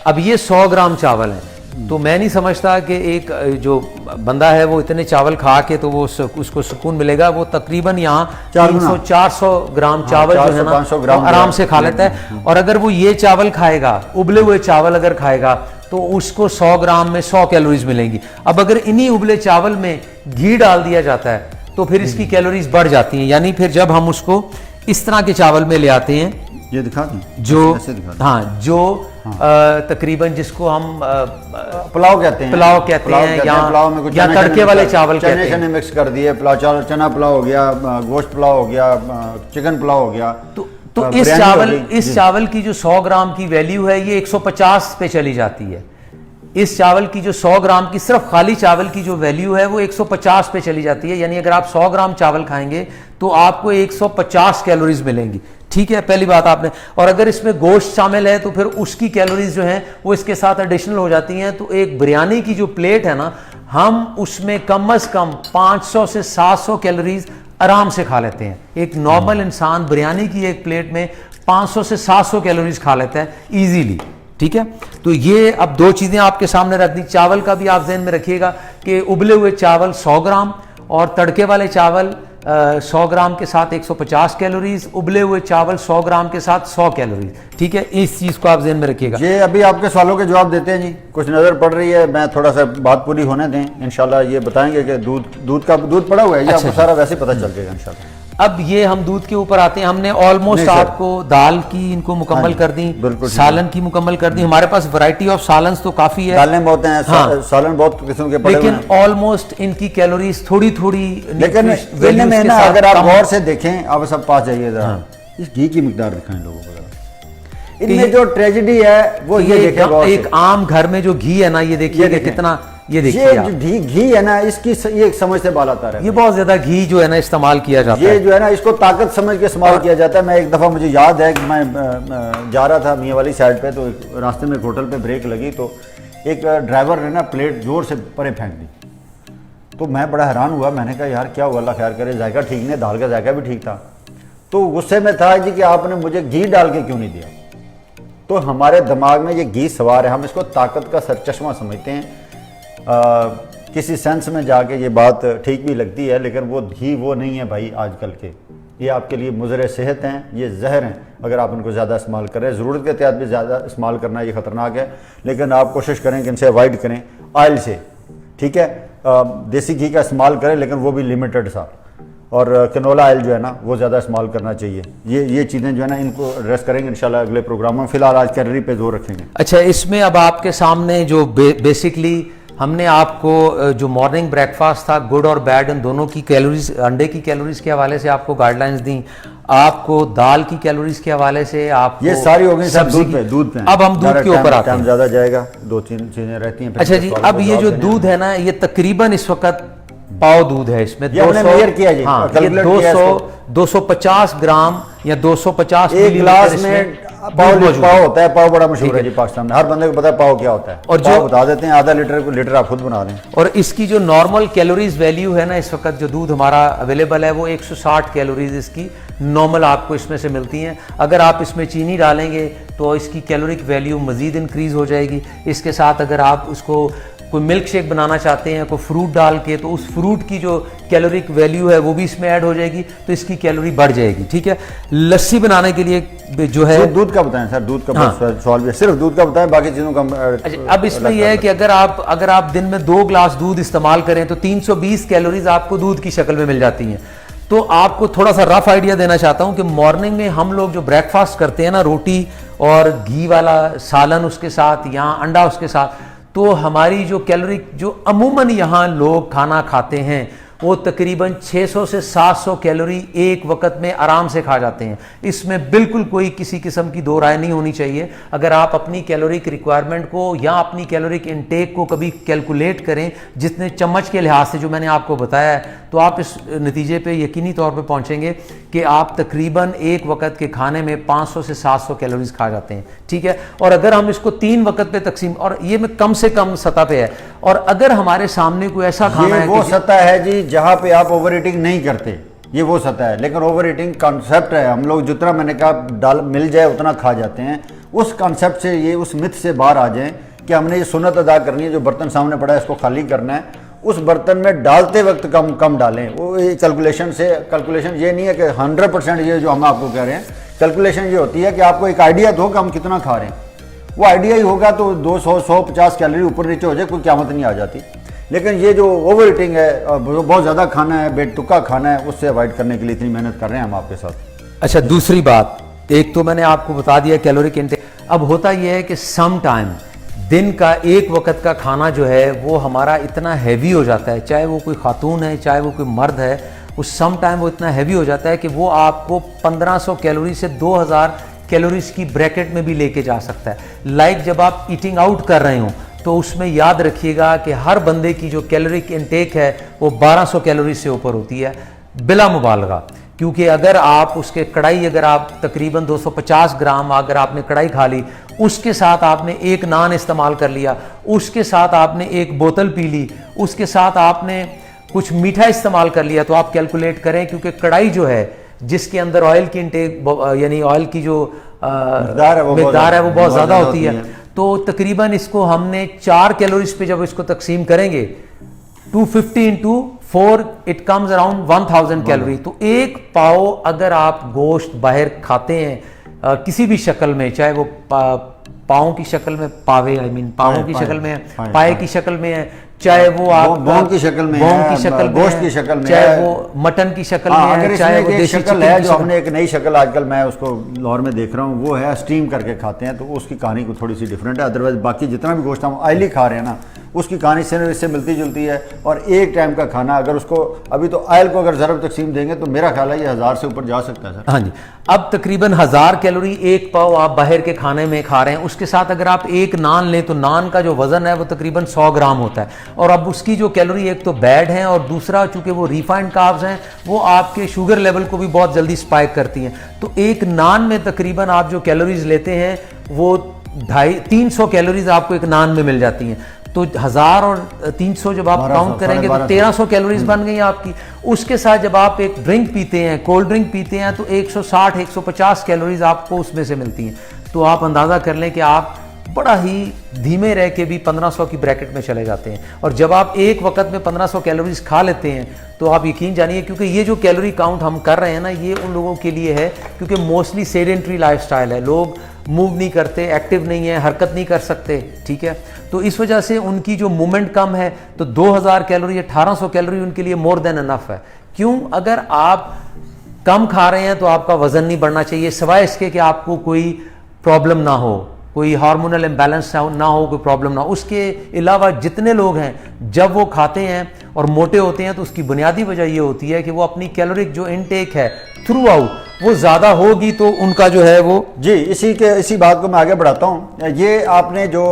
अब ये 100 ग्राम चावल है। तो मैं नहीं समझता कि एक जो बंदा है वो इतने चावल खा के तो वो उसको सुकून मिलेगा। वो तकरीबन यहाँ 300-400 ग्राम चावल जो है ना आराम से खा लेता है। और अगर वो ये चावल खाएगा, उबले हुए चावल अगर खाएगा, तो उसको 100 ग्राम में 100 कैलोरीज मिलेंगी। अब अगर इन्हीं उबले चावल में घी डाल दिया जाता है तो फिर इसकी कैलोरीज बढ़ जाती हैं। यानी फिर जब हम उसको इस तरह के चावल में ले आते हैं, ये दिखा दें जो जो तकरीबन जिसको हम पुलाव कहते हैं, या तड़के वाले चावल कहते हैं, चने मिक्स कर दिए, पुलाव, चना पुलाव हो गया, गोश्त पुलाव हो गया, चिकन पुलाव हो गया। तो इस चावल की जो 100 ग्राम की वैल्यू है ये 150 पे चली जाती है। इस चावल की जो 100 ग्राम की सिर्फ खाली चावल की जो वैल्यू है वो 150 पे चली जाती है। यानी अगर आप 100 ग्राम चावल खाएंगे तो आपको 150 कैलोरीज मिलेंगी। ठीक है, पहली बात आपने। और अगर इसमें गोश्त शामिल है तो फिर उसकी कैलोरीज जो हैं वो इसके साथ एडिशनल हो जाती हैं। तो एक बिरयानी की जो प्लेट है ना, हम उसमें कम से कम 500 से 700 कैलोरीज आराम से खा लेते हैं। एक नॉर्मल इंसान बिरयानी की एक प्लेट में 500 से 700 कैलोरीज खा लेता है इजीली। ठीक है, तो ये अब 2 चीज़ें आपके सामने रख दी। चावल का भी आप ज़हन में रखिएगा कि उबले हुए चावल 100 ग्राम और तड़के वाले चावल 100 ग्राम के साथ 150 कैलोरीज, उबले हुए चावल 100 ग्राम के साथ 100 कैलोरीज। ठीक है, इस चीज़ को आप ज़हन में रखिएगा। ये अभी आपके सवालों के जवाब देते हैं जी, कुछ नज़र पड़ रही है, मैं थोड़ा सा बात पूरी होने दें, इंशाल्लाह ये बताएंगे कि दूध पड़ा हुआ है, ये आपको सारा वैसे पता चल जाएगा इंशाल्लाह। अब ये हम दूध के ऊपर आते हैं। हमने ऑलमोस्ट आपको दाल की इनको मुकम्मल कर दी, सालन की मुकम्मल कर दी। हमारे पास वैरायटी ऑफ सालन्स तो काफी है, दालें बहुत हैं, सालन बहुत किस्म के पड़े हुए हैं, लेकिन ऑलमोस्ट इनकी कैलोरीज थोड़ी थोड़ी, लेकिन में ना अगर आप गौर से देखें, आप सब पास जाइए जरा, इस घी की मिकदार दिखाएं लोगों को। इनमें जो ट्रेजेडी है वो ये देखिए गौर से। एक आम घर में जो घी है ना, ये देखिए कितना, ये देखिए ये जो घी है ना, इसकी ये समझ से बाल आता है। ये बहुत ज्यादा घी जो है ना इस्तेमाल किया जाता है, ये जो है ना इसको ताकत समझ के इस्तेमाल किया जाता है। मैं एक दफ़ा, मुझे याद है कि मैं जा रहा था मियाँ वाली साइड पे, तो रास्ते में एक होटल पे ब्रेक लगी, तो एक ड्राइवर ने ना प्लेट जोर से परे फेंक दी। तो मैं बड़ा हैरान हुआ, मैंने कहा यार क्या हुआ, अल्लाह खैर करे, जायका ठीक नहीं, दाल का जायका भी ठीक था। तो गुस्से में था जी कि आपने मुझे घी डाल के क्यों नहीं दिया। तो हमारे दिमाग में ये घी सवार है, हम इसको ताकत का सरचश्मा समझते हैं। किसी सेंस में जाके ये बात ठीक भी लगती है, लेकिन वो घी वो नहीं है भाई आजकल के। ये आपके लिए मुज़र सेहत हैं, ये जहर हैं अगर आप इनको ज़्यादा इस्तेमाल करें। ज़रूरत के तहत भी ज़्यादा इस्तेमाल करना ये ख़तरनाक है, लेकिन आप कोशिश करें कि इनसे अवॉइड करें। ऑयल से ठीक है, देसी घी का इस्तेमाल करें, लेकिन वो भी लिमिटेड सा, और कैनोला ऑयल जो है ना वो ज़्यादा इस्तेमाल करना चाहिए। ये चीज़ें जो है ना इनको एड्रेस करेंगे इंशाल्लाह अगले प्रोग्रामों में। फिलहाल आज कैलोरी पे जोर रखेंगे। अच्छा, इसमें अब आपके सामने जो बेसिकली हमने आपको जो मॉर्निंग ब्रेकफास्ट था, गुड और बैड, इन दोनों की कैलोरीज, अंडे की कैलोरीज के हवाले से आपको गाइडलाइंस दी, आपको दाल की कैलोरीज के हवाले से, आपको ये सारी हो गई सब दूध पे। अब हम दूध के ऊपर आते हैं, ज़्यादा जाएगा, 2-3 चीज़ें रहती हैं। अच्छा जी, अब ये जो दूध है ना, ये तकरीबन इस वक्त पाव दूध है, इसमें 200 किया जी, हाँ, ये 250 ग्राम या 250 एक गिलास में पाव होता है। पाव बड़ा मशहूर है जी पाकिस्तान में, हर बंदे को पता है पाव क्या होता है, और जो बता देते हैं आधा लीटर आप खुद बना लें। और इसकी जो नॉर्मल कैलोरीज वैल्यू है ना, इस वक्त जो दूध हमारा अवेलेबल है वो 160 कैलोरीज इसकी नॉर्मल आपको इसमें से मिलती हैं। अगर आप इसमें चीनी डालेंगे तो इसकी कैलोरिक वैल्यू मज़ीद इंक्रीज़ हो जाएगी। इसके साथ अगर आप उसको कोई मिल्क शेक बनाना चाहते हैं, कोई फ्रूट डाल के, तो उस फ्रूट की जो कैलोरिक वैल्यू है वो भी इसमें ऐड हो जाएगी, तो इसकी कैलोरी बढ़ जाएगी। ठीक है, लस्सी बनाने के लिए जो है दूध का बताएं सर, दूध का सवाल भी, सिर्फ दूध का बताएं, बाकी चीज़ों का। अब इसमें यह है कि अगर आप दिन में 2 ग्लास दूध इस्तेमाल करें तो 320 कैलोरीज आपको दूध की शक्ल में मिल जाती हैं। तो आपको थोड़ा सा रफ आइडिया देना चाहता हूं कि मॉर्निंग में हम लोग जो ब्रेकफास्ट करते हैं ना, रोटी और घी वाला सालन उसके साथ या अंडा उसके साथ, तो हमारी जो कैलोरी जो अमूमन यहाँ लोग खाना खाते हैं वो तकरीबन 600 से 700 कैलोरी एक वक्त में आराम से खा जाते हैं। इसमें बिल्कुल कोई किसी किस्म की दो राय नहीं होनी चाहिए। अगर आप अपनी कैलोरिक रिक्वायरमेंट को या अपनी कैलोरिक इनटेक को कभी कैलकुलेट करें जितने चम्मच के लिहाज से जो मैंने आपको बताया है, तो आप इस नतीजे पे यकीनी तौर पे पहुंचेंगे कि आप तकरीबन एक वक्त के खाने में 500 से 700 कैलोरीज खा जाते हैं। ठीक है, और अगर हम इसको 3 वक्त पे तकसीम, और ये में कम से कम सतह पे है, और अगर हमारे सामने कोई ऐसा खाना है, वो सतह है जी जहां पे आप ओवर ईटिंग नहीं करते, ये वो सतह है। लेकिन ओवर ईटिंग कॉन्सेप्ट है, हम लोग जितना मैंने कहा डाल मिल जाए उतना खा जाते हैं। उस कॉन्सेप्ट से, ये उस मिथ से बाहर आ जाएं कि हमने ये सुन्नत अदा करनी है, जो बर्तन सामने पड़ा है इसको खाली करना है, उस बर्तन में डालते वक्त कम डालें। वो कैलकुलेशन ये नहीं है कि 100% ये जो हम आपको कह रहे हैं, कैलकुलेशन ये होती है कि आपको एक आइडिया दो कि हम कितना खा रहे हैं। वो आइडिया ही होगा तो 200-150 कैलोरी ऊपर नीचे हो जाए, कोई क़यामत नहीं आ जाती। लेकिन ये जो ओवर ईटिंग है, बहुत ज़्यादा खाना है, बेटुका खाना है, उससे अवॉइड करने के लिए इतनी मेहनत कर रहे हैं हम आपके साथ। अच्छा, दूसरी बात, एक तो मैंने आपको बता दिया कैलोरिक इंटेक। अब होता यह है कि सम टाइम दिन का एक वक्त का खाना जो है वो हमारा इतना हैवी हो जाता है, चाहे वो कोई खातून है चाहे वो कोई मर्द है, उस सम टाइम वो इतना हैवी हो जाता है कि वो आपको 1500 कैलोरी से 2000 कैलोरीज की ब्रैकेट में भी लेके जा सकता है। लाइक जब आप ईटिंग आउट कर रहे हो तो उसमें याद रखिएगा कि हर बंदे की जो कैलोरिक इनटेक है वो 1200 कैलोरी से ऊपर होती है बिला मुबालगा। क्योंकि अगर आप उसके कढ़ाई, अगर आप तकरीबन 250 ग्राम अगर आपने कढ़ाई खा ली, उसके साथ आपने एक नान इस्तेमाल कर लिया, उसके साथ आपने एक बोतल पी ली, उसके साथ आपने कुछ मीठा इस्तेमाल कर लिया, तो आप कैलकुलेट करें, क्योंकि कढ़ाई जो है जिसके अंदर ऑयल की इंटेक यानी ऑयल की जो मकदार है वो बहुत ज़्यादा होती है। तो तकरीबन इसको हमने 4 कैलोरीज पे जब इसको तकसीम करेंगे 250 into 4 it comes around 1000 calorie. तो एक पाव अगर आप गोश्त बाहर खाते हैं किसी भी शक्ल में, चाहे वो पाँव की शक्ल में पावे, पाँव की शक्ल में है, पाए की शक्ल में है, चाहे वो आप बोन की शक्ल में, गोश्त की शक्ल में, चाहे वो मटन की शक्ल में है, चाहे वो देसी शक्ल है। जो हमने एक नई शक्ल आजकल मैं उसको लाहौर में देख रहा हूँ, वो है स्टीम करके खाते हैं, तो उसकी कहानी को थोड़ी सी डिफरेंट है। अदरवाइज बाकी जितना भी गोश्त हम ऑयली खा रहे हैं ना, उसकी कहानी से इससे मिलती जुलती है। और एक टाइम का खाना अगर उसको अभी तो ऑयल को अगर ज़रब तकसीम देंगे तो मेरा ख्याल है ये 1000 से ऊपर जा सकता है सर। हाँ जी, अब तकरीबन 1000 कैलोरी एक पाव आप बाहर के खाने में खा रहे हैं। उसके साथ अगर आप एक नान लें तो नान का जो वजन है वो तकरीबन 100 ग्राम होता है। और अब उसकी जो कैलोरी एक तो बैड है और दूसरा चूंकि वो रिफाइंड कार्ब्स हैं वो आपके शुगर लेवल को भी बहुत जल्दी स्पाइक करती हैं। तो एक नान में तकरीबन आप जो कैलोरीज लेते हैं वो 300 कैलोरीज आपको एक नान में मिल जाती हैं। तो 1000 और 300 जब आप काउंट करेंगे तो 1300 कैलोरीज बन गई आपकी। उसके साथ जब आप एक ड्रिंक पीते हैं, कोल्ड ड्रिंक पीते हैं, तो 160-150 कैलोरीज आपको उसमें से मिलती हैं। तो आप अंदाज़ा कर लें कि आप बड़ा ही धीमे रह के भी 1500 की ब्रैकेट में चले जाते हैं। और जब आप एक वक्त में 1500 कैलोरीज खा लेते हैं तो आप यकीन जानिए, क्योंकि ये जो कैलोरी काउंट हम कर रहे हैं ना, ये उन लोगों के लिए है क्योंकि मोस्टली सेडेंट्री लाइफस्टाइल है, लोग मूव नहीं करते, एक्टिव नहीं है, हरकत नहीं कर सकते, ठीक है। तो इस वजह से उनकी जो मूवमेंट कम है, तो 2000 कैलोरी 1800 कैलोरी उनके लिए मोर देन इनफ है। क्यों? अगर आप कम खा रहे हैं तो आपका वजन नहीं बढ़ना चाहिए, सिवाय इसके कि आपको कोई प्रॉब्लम ना हो, कोई हार्मोनल इम्बैलेंस ना हो, कोई प्रॉब्लम ना हो। उसके अलावा जितने लोग हैं जब वो खाते हैं और मोटे होते हैं तो उसकी बुनियादी वजह ये होती है कि वो अपनी कैलोरिक जो इनटेक है थ्रू आउट वो ज़्यादा होगी, तो उनका जो है वो जी इसी बात को मैं आगे बढ़ाता हूँ। ये आपने जो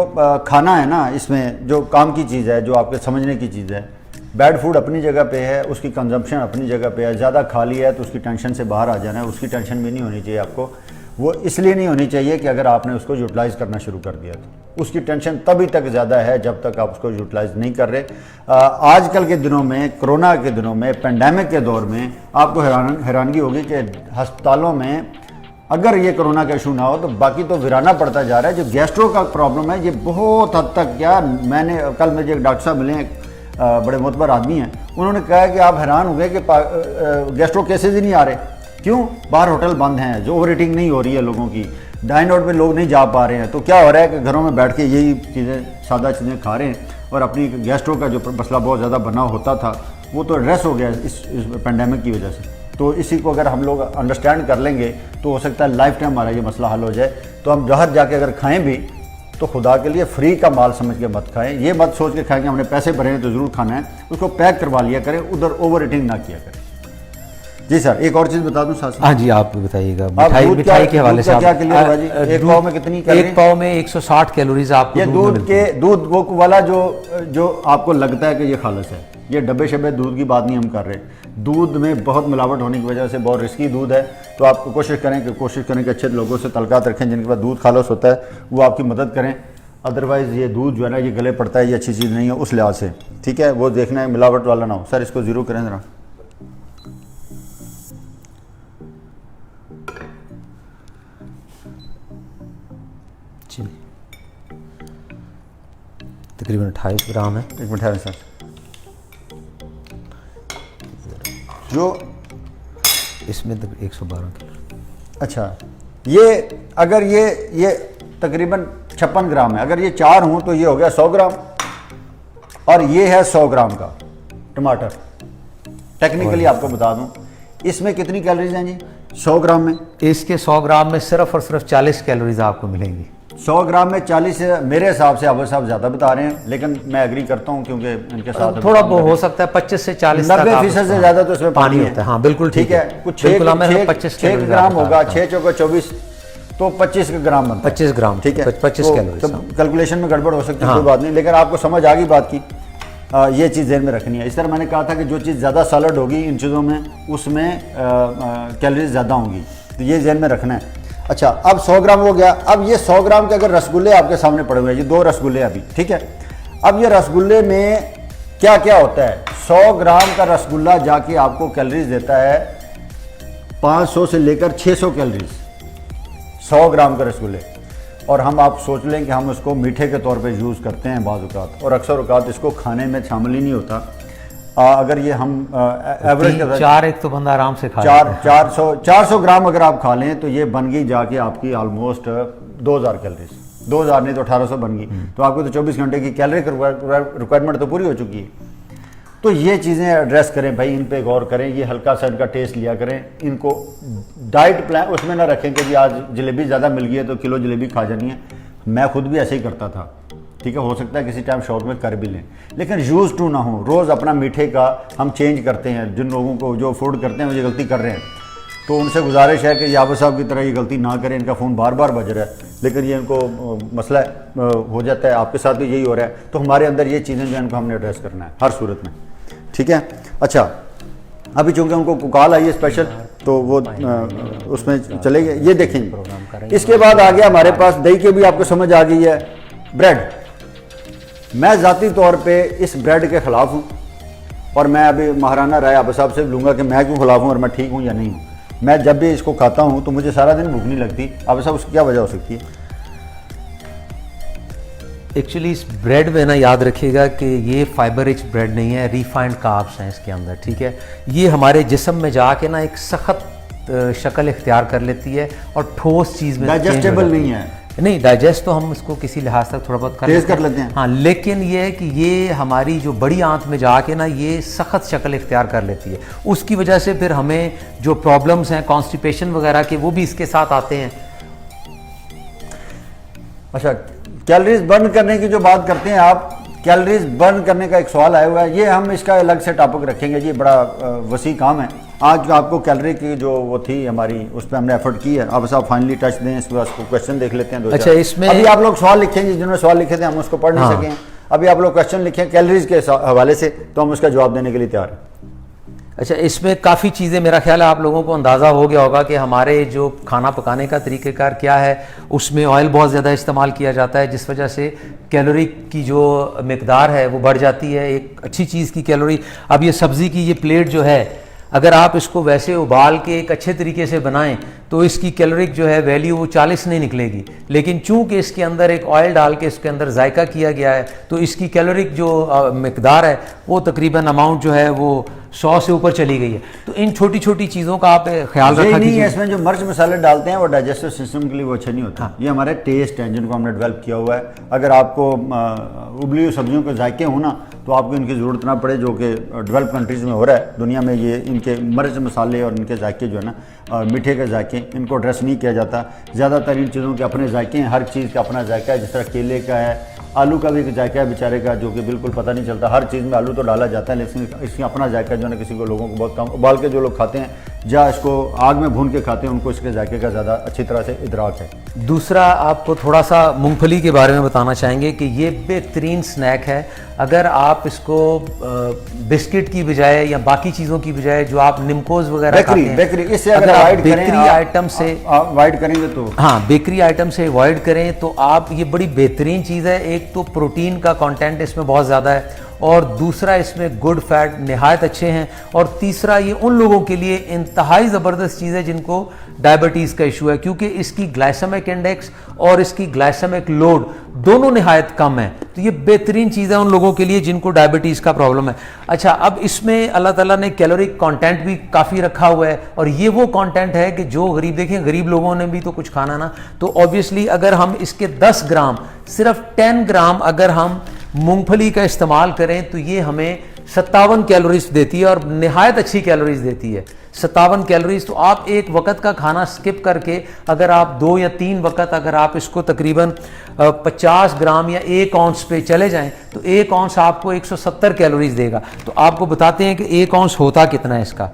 खाना है ना, इसमें जो काम की चीज़ है, जो आपके समझने की चीज़ है, बैड फूड अपनी जगह पे है, उसकी कंजम्पशन अपनी जगह पे है। ज़्यादा खा लिया है तो उसकी टेंशन से बाहर आ जाना है, उसकी टेंशन भी नहीं होनी चाहिए आपको। वो इसलिए नहीं होनी चाहिए कि अगर आपने उसको यूटिलाइज़ करना शुरू कर दिया तो उसकी टेंशन तभी तक ज़्यादा है जब तक आप उसको यूटिलाइज़ नहीं कर रहे। आजकल के दिनों में, कोरोना के दिनों में, पेंडेमिक के दौर में आपको हैरानगी होगी कि अस्पतालों में अगर ये कोरोना का इशू ना हो तो बाकी तो वीराना पड़ता जा रहा है। जो गैस्ट्रो का प्रॉब्लम है ये बहुत हद तक, क्या मैंने कल मुझे एक डॉक्टर साहब मिले, एक बड़े मोतबर आदमी हैं, उन्होंने कहा कि आप हैरान हो गए कि गैस्ट्रो केसेज ही नहीं आ रहे। क्यों? बाहर होटल बंद हैं, जो ओवर ईटिंग नहीं हो रही है लोगों की, डाइन आउट में लोग नहीं जा पा रहे हैं, तो क्या हो रहा है कि घरों में बैठ के यही चीज़ें, सादा चीज़ें खा रहे हैं। और अपनी गैस्ट्रो का जो मसला बहुत ज़्यादा बना होता था वो तो एड्रेस हो गया इस पेंडेमिक की वजह से। तो इसी को अगर हम लोग अंडरस्टैंड कर लेंगे तो हो सकता है लाइफ टाइम हमारा ये मसला हल हो जाए। तो हम बाहर जाके अगर खाएँ भी तो खुदा के लिए फ्री का माल समझ के मत खाएं। ये मत सोच के खाएं कि हमने पैसे भरे हैं तो ज़रूर खाना है, उसको पैक करवा लिया करें, उधर ओवर ईटिंग ना किया करें। जी सर, एक और चीज़ बता दूं साथ। हाँ जी, आप बताइएगा मिठाई के हवाले से क्या क्लियर होगा जी? एक पाव में कितनी कैलोरी? एक पाव में 160 कैलोरीज आपको। ये दूध वो वाला जो आपको लगता है कि ये खालिस है, ये डब्बे शब्बे दूध की बात नहीं हम कर रहे। दूध में बहुत मिलावट होने की वजह से बहुत रिस्की दूध है। तो आप कोशिश करें कि अच्छे लोगों से तलकात रखें जिनके पास दूध खालिस होता है, वो आपकी मदद करें। अदरवाइज़ ये दूध जो है ना, ये गले पड़ता है, ये अच्छी चीज़ नहीं है उस लिहाज से, ठीक है। वो देखना है मिलावट वाला ना हो। सर इसको ज़ीरो करें ज़रा। तकरीबन 28 ग्राम है। एक मिनट है सर, जो इसमें 112 किलो। अच्छा, ये अगर ये तकरीबन 56 ग्राम है। अगर ये 4 हों तो ये हो गया 100 ग्राम, और ये है 100 ग्राम का टमाटर। टेक्निकली आपको बता दूं इसमें कितनी कैलोरीज हैं जी 100 ग्राम में? इसके 100 ग्राम में सिर्फ और सिर्फ 40 कैलोरीज आपको मिलेंगी। 100 ग्राम में 40, मेरे हिसाब से अव्वल साहब ज़्यादा बता रहे हैं, लेकिन मैं एग्री करता हूं क्योंकि इनके साथ थोड़ा हो सकता है 25 से 40 तक 90% से ज़्यादा तो इसमें पानी होता है। हाँ बिल्कुल ठीक है। कुछ 6 ग्राम होगा, 6 चौका 24, तो 25 ग्राम बनता है। 25 ग्राम, ठीक है, 25 कैलोरी। तो कैलकुलेशन में गड़बड़ हो सकती है, कोई बात नहीं, लेकिन आपको समझ आ गई बात की। ये चीज़ ध्यान में रखनी है। इस तरह मैंने कहा था कि जो चीज़ ज़्यादा सॉलिड होगी इन चीज़ों में, उसमें कैलोरीज ज़्यादा होंगी, तो ये ध्यान में रखना है। अच्छा, अब 100 ग्राम हो गया। अब ये 100 ग्राम के अगर रसगुल्ले आपके सामने पड़े हुए हैं, ये 2 रसगुल्ले अभी, ठीक है। अब ये रसगुल्ले में क्या क्या होता है? 100 ग्राम का रसगुल्ला जाके आपको कैलोरीज देता है 500 से लेकर 600 कैलोरीज, 100 ग्राम के रसगुल्ले। और हम आप सोच लें कि हम उसको मीठे के तौर पे यूज़ करते हैं बाज़ औक़ात, और अक्सर औक़ात इसको खाने में शामिल ही नहीं होता। अगर ये हम एवरेज के 4 एक तो बंदा आराम से खा 400 ग्राम अगर आप खा लें तो ये बन गई जाके आपकी ऑलमोस्ट 2000 कैलोरीज। 2000 नहीं तो 1800 बन गई, तो आपको तो 24 घंटे की कैलोरी रिक्वायरमेंट तो पूरी हो चुकी है। तो ये चीज़ें एड्रेस करें भाई, इन पे गौर करें, ये हल्का सा इनका टेस्ट लिया करें। इनको डाइट प्लान उसमें ना रखें कि जी आज जलेबी ज़्यादा मिल गई है तो किलो जलेबी खा जानी है। मैं खुद भी ऐसे ही करता था, ठीक है, हो सकता है किसी टाइम शौक में कर भी लें, लेकिन यूज़ टू ना हो। रोज़ अपना मीठे का हम चेंज करते हैं, जिन लोगों को जो अफोर्ड करते हैं वो ये गलती कर रहे हैं, तो उनसे गुजारिश है कि याबा साहब की तरह ये गलती ना करें। इनका फ़ोन बार बार बज रहा है, लेकिन ये इनको मसला हो जाता है, आपके साथ भी यही हो रहा है। तो हमारे अंदर ये चीज़ें जो है इनको हमने एड्रेस करना है हर सूरत में, ठीक है। अच्छा, अभी चूँकि उनको कॉल आई है स्पेशल, तो वो उसमें चले गए। ये देखें, इसके बाद आ गया हमारे पास दही के भी आपको समझ आ गई है, ब्रेड। मैं ज़ाती तौर पे इस ब्रेड के ख़िलाफ़ हूँ, और मैं अभी महाराना राय आबा साहब से लूँगा कि मैं क्यों खिलाफ हूँ और मैं ठीक हूँ या नहीं हूँ। मैं जब भी इसको खाता हूँ तो मुझे सारा दिन भूख नहीं लगती। आबा साहब, उसकी क्या वजह हो सकती है? एक्चुअली इस ब्रेड में ना याद रखिएगा कि ये फाइबर रिच ब्रेड नहीं है, रिफाइंड कार्ब्स हैं इसके अंदर, ठीक है। ये हमारे जिस्म में जाके ना एक सख्त शक्ल इख्तियार कर लेती है और ठोस चीज़ में डाइजेस्टेबल नहीं है। नहीं, डाइजेस्ट तो हम इसको किसी लिहाज तक थोड़ा बहुत कर लेते हैं, हाँ, लेकिन ये है कि ये हमारी जो बड़ी आंत में जाके ना ये सख्त शक्ल इख्तियार कर लेती है। उसकी वजह से फिर हमें जो प्रॉब्लम्स हैं कॉन्स्टिपेशन वगैरह के, वो भी इसके साथ आते हैं। अच्छा, कैलोरीज बर्न करने की जो बात करते हैं आप, कैलोरीज बर्न करने का एक सवाल आया हुआ है, ये हम इसका अलग से टॉपिक रखेंगे जी, बड़ा वसी काम है। आज आपको कैलोरी की जो वो थी हमारी, उस पर हमने एफर्ट की है। अब साहब फाइनली टच दें इस पर, उसको क्वेश्चन देख लेते हैं दो। अच्छा, इसमें अभी आप लोग सवाल लिखेंगे, जिन्होंने सवाल लिखे थे हम उसको पढ़ नहीं सकें। अभी आप लोग क्वेश्चन लिखें कैलोरीज के हवाले से, तो हम उसका जवाब देने के लिए तैयार हैं। अच्छा, इसमें काफ़ी चीज़ें, मेरा ख्याल है आप लोगों को अंदाज़ा हो गया होगा कि हमारे जो खाना पकाने का तरीक़ेकार क्या है, उसमें ऑयल बहुत ज़्यादा इस्तेमाल किया जाता है, जिस वजह से कैलोरी की जो मिकदार है वो बढ़ जाती है। एक अच्छी चीज़ की कैलोरी, अब ये सब्ज़ी की ये प्लेट जो है, अगर आप इसको वैसे उबाल के एक अच्छे तरीके से बनाएं तो इसकी कैलोरिक जो है वैल्यू वो 40 नहीं निकलेगी, लेकिन चूंकि इसके अंदर एक ऑयल डाल के इसके अंदर जायका किया गया है, तो इसकी कैलोरिक जो मिकदार है वो तकरीबन अमाउंट जो है वो 100 से ऊपर चली गई है। तो इन छोटी छोटी चीज़ों का आप ख्याल रखा कीजिए। इसमें जो मिर्च मसाले डालते हैं वो डाइजेस्टिव सिस्टम के लिए वो अच्छा नहीं होता। हाँ। ये हमारे टेस्ट हैं जिनको हमने डेवलप किया हुआ है। अगर आपको उबली हुई सब्जियों के जायके हो ना, तो आपको इनकी ज़रूरत ना पड़े, जो कि डेवलप कंट्रीज़ में हो रहा है दुनिया में। ये इनके मिर्च मसाले और इनके जायके जो है ना, मीठे के जायके, इनको एड्रेस नहीं किया जाता। ज़्यादातर इन चीज़ों के अपने जायके हैं, हर चीज़ का अपना जायका है। जिस तरह केले का है, आलू का भी एक जायका है बेचारे का, जो कि बिल्कुल पता नहीं चलता। हर चीज़ में आलू तो डाला जाता है, लेकिन इसका अपना जायका जो है ना, किसी को लोगों को बहुत कम। उबाल के जो लोग खाते हैं या इसको आग में भून के खाते हैं, उनको इसके जायके का ज़्यादा अच्छी तरह से इदराक है। दूसरा, आपको थोड़ा सा मूंगफली के बारे में बताना चाहेंगे कि ये बेहतरीन स्नैक है। अगर आप इसको बिस्किट की बजाय या बाकी चीज़ों की बजाय, जो आप निमकोज वगैरह खाते हैं, इससे अगर आप बेकरी आइटम से अवॉइड करेंगे तो, हाँ, बेकरी आइटम से अवॉइड करें तो आप, ये बड़ी बेहतरीन चीज़ है। एक तो प्रोटीन का कंटेंट इसमें बहुत ज़्यादा है, और दूसरा इसमें गुड फैट नहायत अच्छे हैं, और तीसरा ये उन लोगों के लिए इंतहाई ज़बरदस्त चीज़ है जिनको डायबिटीज़ का इशू है, क्योंकि इसकी ग्लाइसेमिक इंडेक्स और इसकी ग्लाइसेमिक लोड दोनों नहायत कम है। तो ये बेहतरीन चीज़ है उन लोगों के लिए जिनको डायबिटीज़ का प्रॉब्लम है। अच्छा, अब इसमें अल्लाह ताला ने कैलोरिक कंटेंट भी काफ़ी रखा हुआ है, और ये वो कंटेंट है कि जो गरीब, देखें गरीब लोगों ने भी तो कुछ खाना ना, तो ऑब्वियसली अगर हम इसके 10 ग्राम, सिर्फ 10 ग्राम अगर हम मूंगफली का इस्तेमाल करें, तो ये हमें 57 कैलोरीज देती है, और नहायत अच्छी कैलोरीज देती है। 57 कैलोरीज। तो आप एक वक्त का खाना स्किप करके अगर आप 2 या 3 वक्त अगर आप इसको तकरीबन 50 ग्राम या 1 औंस पे चले जाएं, तो 1 औंस आपको 170 कैलोरीज देगा। तो आपको बताते हैं कि 1 औंस होता कितना है इसका।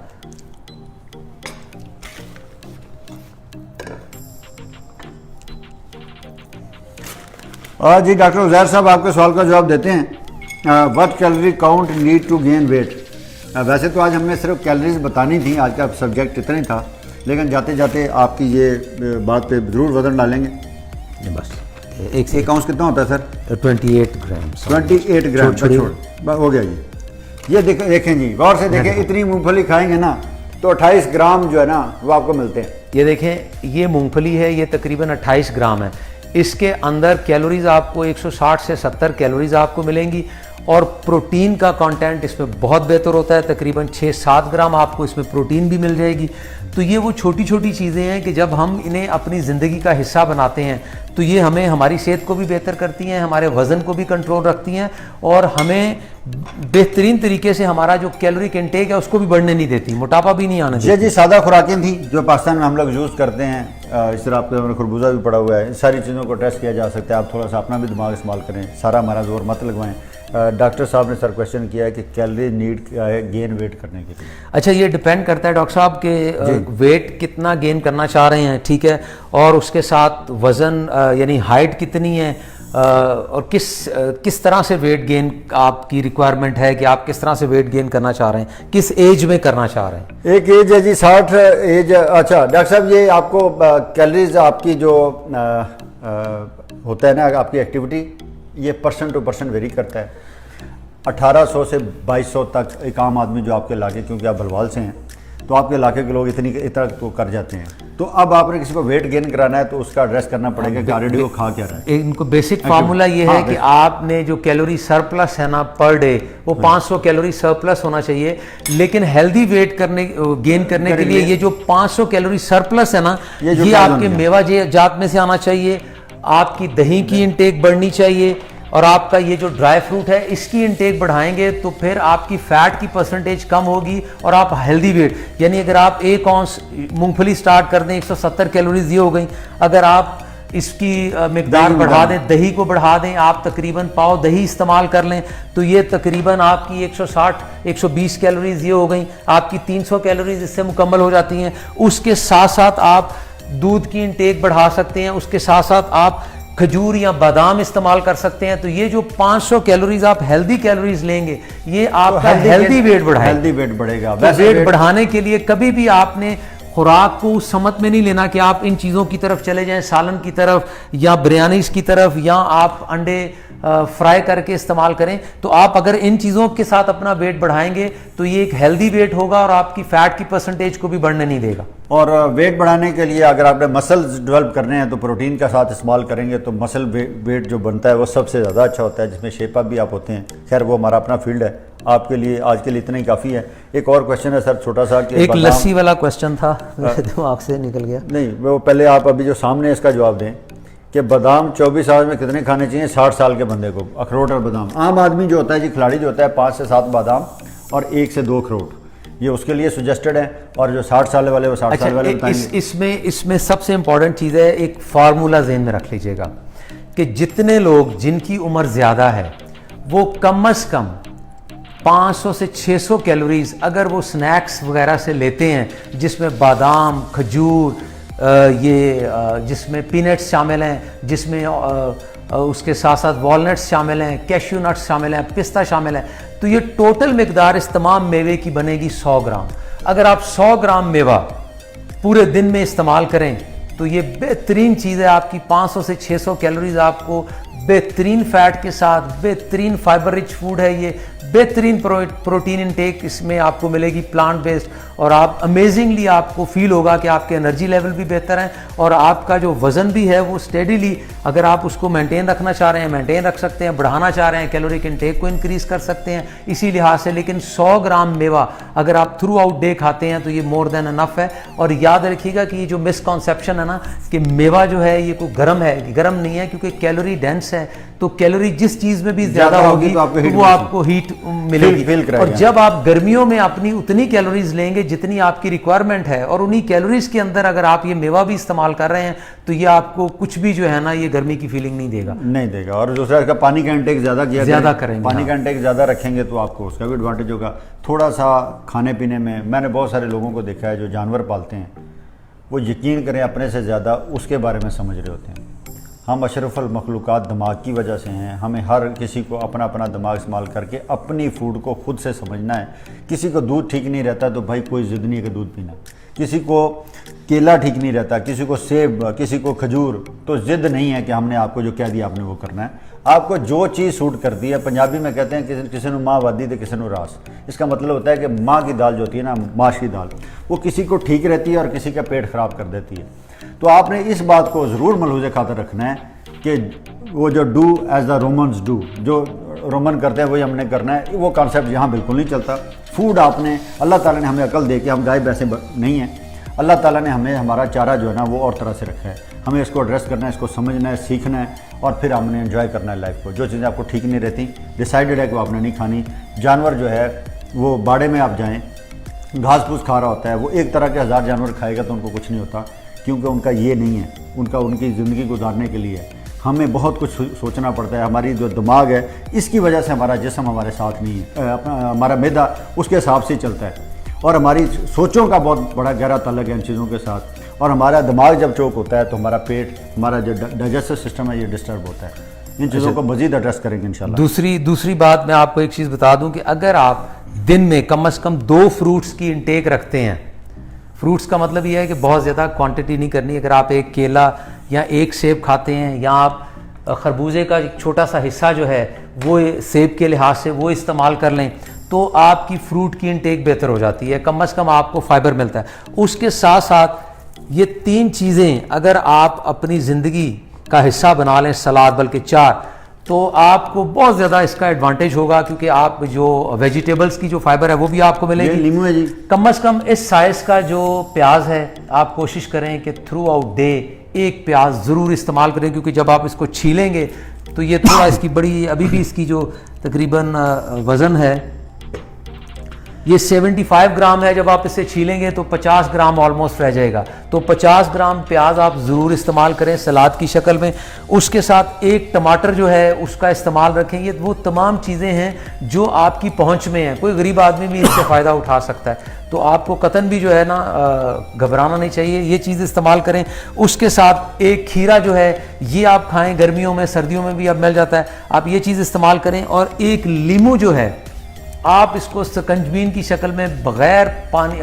जी डॉक्टर उज़ैर साहब, आपके सवाल का जवाब देते हैं। What calorie count need to gain weight. वैसे तो आज हमने सिर्फ कैलोरीज बतानी थी, आज का सब्जेक्ट इतना ही था, लेकिन जाते जाते आपकी ये बात पे ज़रूर वजन डालेंगे। बस एक आउंस कितना होता है सर? 28 ग्राम। 28 ग्राम हो गया जी। ये देखें जी, गौर से देखें, इतनी मूंगफली खाएंगे ना तो 28 ग्राम जो है ना वो आपको मिलते हैं। ये देखें, ये मूंगफली है, ये तकरीबन 28 ग्राम है। इसके अंदर कैलोरीज आपको 160 से 70 कैलोरीज आपको मिलेंगी, और प्रोटीन का कंटेंट इसमें बहुत बेहतर होता है, तकरीबन 6-7 ग्राम आपको इसमें प्रोटीन भी मिल जाएगी। तो ये वो छोटी छोटी चीज़ें हैं कि जब हम इन्हें अपनी ज़िंदगी का हिस्सा बनाते हैं तो ये हमें हमारी सेहत को भी बेहतर करती हैं, हमारे वज़न को भी कंट्रोल रखती हैं और हमें बेहतरीन तरीके से हमारा जो कैलोरिक इंटेक है उसको भी बढ़ने नहीं देती, मोटापा भी नहीं आना देती। जी सादा खुराकें थी जो पाकिस्तान में हम लोग यूज़ करते हैं। इस तरह आपके खरबूजा भी पड़ा हुआ है, इन सारी चीज़ों को टेस्ट किया जा सकता है। आप थोड़ा सा अपना भी दिमाग इस्तेमाल करें, सारा हमारा जोर मत लगवाएं। डॉक्टर साहब ने सर क्वेश्चन किया है कि कैलोरी नीड क्या है गेन वेट करने के लिए। अच्छा, ये डिपेंड करता है डॉक्टर साहब के वेट कितना गेन करना चाह रहे हैं, ठीक है, और उसके साथ वज़न यानी हाइट कितनी है और किस तरह से वेट गेन आपकी रिक्वायरमेंट है कि आप किस तरह से वेट गेन करना चाह रहे हैं, किस एज में करना चाह रहे हैं। एक एज है जी 60 एज। अच्छा डॉक्टर साहब, ये आपको कैलोरीज आपकी जो होता है ना आपकी एक्टिविटी, ये पर्सन टू पर्सन वेरी करता है। 1800 से 2200 तक एक आम आदमी जो आपके इलाके, क्योंकि आप भलवाल से हैं तो आपके इलाके के लोग इतना तो कर जाते हैं। तो अब आपने किसी को वेट गेन कराना है तो उसका एड्रेस करना पड़ेगा कि ऑलरेडी वो खा क्या रहा है। इनको बेसिक फार्मूला ये है कि आपने जो कैलोरी सरप्लस है ना पर डे, वो 500 कैलोरी सरप्लस होना चाहिए। लेकिन हेल्दी वेट गेन करने के लिए ये जो 500 कैलोरी सरप्लस है ना, ये आपके मेवा जात में से आना चाहिए, आपकी दही की इंटेक बढ़नी चाहिए और आपका ये जो ड्राई फ्रूट है इसकी इंटेक बढ़ाएंगे तो फिर आपकी फैट की परसेंटेज कम होगी और आप हेल्दी वेट, यानी अगर आप 1 औंस मूंगफली स्टार्ट कर दें 170 कैलोरीज ये हो गई। अगर आप इसकी मिकदार बढ़ा दें, दही को बढ़ा दें, आप तकरीबन पाव दही इस्तेमाल कर लें तो ये तकरीबन आपकी 160-120 कैलोरीज ये हो गई, आपकी 300 कैलोरीज इससे मुकम्मल हो जाती हैं। उसके साथ साथ आप दूध की इंटेक बढ़ा सकते हैं, उसके साथ साथ आप खजूर या बादाम इस्तेमाल कर सकते हैं। तो ये जो 500 कैलोरीज आप हेल्दी कैलोरीज लेंगे ये आपका हेल्दी वेट बढ़ाएगा। हेल्दी वेट बढ़ेगा। तो वेट बढ़ाने के लिए कभी भी आपने खुराक को उस समत में नहीं लेना कि आप इन चीज़ों की तरफ चले जाएं, सालन की तरफ या बिरयानीज की तरफ, या आप अंडे फ्राई करके इस्तेमाल करें। तो आप अगर इन चीज़ों के साथ अपना वेट बढ़ाएंगे तो ये एक हेल्दी वेट होगा और आपकी फैट की परसेंटेज को भी बढ़ने नहीं देगा। और वेट बढ़ाने के लिए अगर आपने मसल्स डेवलप करने हैं तो प्रोटीन का साथ इस्तेमाल करेंगे तो मसल वेट जो बनता है वो सबसे ज़्यादा अच्छा होता है, जिसमें शेप अप भी आप होते हैं। खैर वो हमारा अपना फील्ड है, आपके लिए आज के लिए इतना ही काफ़ी है। एक और क्वेश्चन है सर छोटा सा कि एक लस्सी वाला क्वेश्चन था, मेरे दिमाग से निकल गया। नहीं, वो पहले आप अभी जो सामने इसका जवाब दें कि बादाम 24 आवर्स में कितने खाने चाहिए 60 साल के बंदे को, अखरोट और बादाम। आम आदमी जो होता है जी, खिलाड़ी जो होता है 5 से 7 बादाम और 1 से 2 अखरोट, ये उसके लिए सजेस्टेड है। और जो 60 साल वाले वो 60 साल वाले बताएंगे। इसमें सबसे इंपॉर्टेंट चीज़ है, एक फार्मूला ज़हन में रख लीजिएगा कि जितने लोग जिनकी उम्र ज़्यादा है वो कम से कम 500 से 600 कैलोरीज अगर वो स्नैक्स वगैरह से लेते हैं, जिसमें बादाम, खजूर, जिसमें पीनट्स शामिल हैं, जिसमें उसके साथ साथ वॉलनट्स शामिल हैं, कैश्यू नट्स शामिल हैं, पिस्ता शामिल है, तो ये टोटल मिकदार इस तमाम मेवे की बनेगी 100 ग्राम। अगर आप 100 ग्राम मेवा पूरे दिन में इस्तेमाल करें तो ये बेहतरीन चीज़ है। आपकी 500 से 600 कैलोरीज आपको बेहतरीन फैट के साथ, बेहतरीन फाइबर रिच फूड है ये, बेहतरीन प्रोटीन इनटेक इसमें आपको मिलेगी प्लांट बेस्ड, और आप अमेजिंगली आपको फील होगा कि आपके एनर्जी लेवल भी बेहतर हैं और आपका जो वज़न भी है वो स्टेडीली, अगर आप उसको मेंटेन रखना चाह रहे हैं मेंटेन रख सकते हैं, बढ़ाना चाह रहे हैं कैलोरिक इनटेक को इंक्रीज़ कर सकते हैं इसी लिहाज से। लेकिन 100 ग्राम मेवा अगर आप थ्रू आउट डे खाते हैं तो ये मोर देन इनफ है। और याद रखिएगा कि ये जो मिसकॉन्सेप्शन है ना कि मेवा जो है ये कोई गर्म है, गर्म नहीं है, क्योंकि कैलोरी डेंस है। तो कैलोरी जिस चीज़ में भी ज़्यादा होगी तो वो आपको हीट मिलेगी। और जब आप गर्मियों में अपनी उतनी कैलोरीज लेंगे जितनी आपकी रिक्वायरमेंट है, और उन्हीं कैलोरीज के अंदर अगर आप ये मेवा भी इस्तेमाल कर रहे हैं तो ये आपको कुछ भी जो है ना ये गर्मी की फीलिंग नहीं देगा। और दूसरा इसका पानी का इंटेक ज़्यादा करेंगे, पानी का इंटेक ज़्यादा रखेंगे तो आपको उसका भी एडवांटेज होगा। थोड़ा सा खाने पीने में मैंने बहुत सारे लोगों को देखा है जो जानवर पालते हैं, वो यकीन करें अपने से ज़्यादा उसके बारे में समझ रहे होते हैं। हम अशरफुल मखलूक़ात दिमाग की वजह से हैं, हमें हर किसी को अपना अपना दिमाग इस्तेमाल करके अपनी फूड को खुद से समझना है। किसी को दूध ठीक नहीं रहता तो भाई कोई ज़िद नहीं है कि दूध पीना, किसी को केला ठीक नहीं रहता, किसी को सेब, किसी को खजूर, तो ज़िद नहीं है कि हमने आपको जो कह दिया आपने वो करना है। आपको जो चीज़ सूट करती है, पंजाबी में कहते हैं कि किसी ने माँ वादी तो किसी ने रास, इसका मतलब होता है कि माँ की दाल जो होती है ना, माश की दाल, वो किसी को ठीक रहती है और किसी का पेट ख़राब कर देती है। तो आपने इस बात को ज़रूर मलहूज़े खातर रखना है कि वो जो do as the Romans do, जो रोमन करते हैं वही हमने करना है। वो कॉन्सेप्ट यहाँ बिल्कुल नहीं चलता। फूड आपने, अल्लाह ताला ने हमें अकल दे के, हम गाय भैंसे नहीं हैं, अल्लाह ताला ने हमें हमारा चारा जो है ना वो और तरह से रखा है। हमें इसको एड्रेस करना है, इसको समझना है, सीखना है और फिर हमने एंजॉय करना है लाइफ को। जो चीज़ें आपको ठीक नहीं रहती, डिसाइडेड है कि वो आपने नहीं खानी। जानवर जो है वो बाड़े में आप जाएँ, घास फूस खा रहा होता है, वो एक तरह के 1000 जानवर खाएगा तो उनको कुछ नहीं होता, क्योंकि उनका ये नहीं है, उनकी ज़िंदगी गुजारने के लिए है। हमें बहुत कुछ सोचना पड़ता है। हमारी जो दिमाग है इसकी वजह से हमारा जिस्म हमारे साथ नहीं है, हमारा मैदा उसके हिसाब से चलता है और हमारी सोचों का बहुत बड़ा गहरा ताल्लुक है इन चीज़ों के साथ। और हमारा दिमाग जब चौक होता है तो हमारा पेट, हमारा जो डाइजेस्टिव सिस्टम है ये डिस्टर्ब होता है। इन चीज़ों को मज़ीद एड्रेस करेंगे इंशाल्लाह। दूसरी बात मैं आपको एक चीज़ बता दूं कि अगर आप दिन में कम से कम 2 फ्रूट्स की इंटेक रखते हैं, फ्रूट्स का मतलब ये है कि बहुत ज़्यादा क्वांटिटी नहीं करनी। अगर आप एक केला या एक सेब खाते हैं या आप खरबूजे का एक छोटा सा हिस्सा जो है वो सेब के लिहाज से वो इस्तेमाल कर लें तो आपकी फ्रूट की इंटेक बेहतर हो जाती है, कम से कम आपको फाइबर मिलता है। उसके साथ साथ ये 3 चीज़ें अगर आप अपनी ज़िंदगी का हिस्सा बना लें, सलाद बल्कि 4, तो आपको बहुत ज़्यादा इसका एडवांटेज होगा, क्योंकि आप जो वेजिटेबल्स की जो फाइबर है वो भी आपको मिलेगी। नींबू है जी। कम से कम इस साइज़ का जो प्याज है आप कोशिश करें कि थ्रू आउट डे एक प्याज ज़रूर इस्तेमाल करें, क्योंकि जब आप इसको छीलेंगे तो ये थोड़ा इसकी बड़ी, अभी भी इसकी जो तकरीबन वज़न है ये 75 ग्राम है। जब आप इसे छीलेंगे तो 50 ग्राम ऑलमोस्ट रह जाएगा। तो 50 ग्राम प्याज आप ज़रूर इस्तेमाल करें सलाद की शक्ल में। उसके साथ एक टमाटर जो है उसका इस्तेमाल रखें। ये वो तमाम चीज़ें हैं जो आपकी पहुंच में हैं, कोई गरीब आदमी भी इससे फ़ायदा उठा सकता है। तो आपको कतन भी जो है ना घबराना नहीं चाहिए, ये चीज़ इस्तेमाल करें। उसके साथ एक खीरा जो है ये आप खाएँ, गर्मियों में सर्दियों में भी अब मिल जाता है, आप ये चीज़ इस्तेमाल करें। और एक लीमू जो है आप इसको सकंजबीन की शक्ल में बग़ैर पानी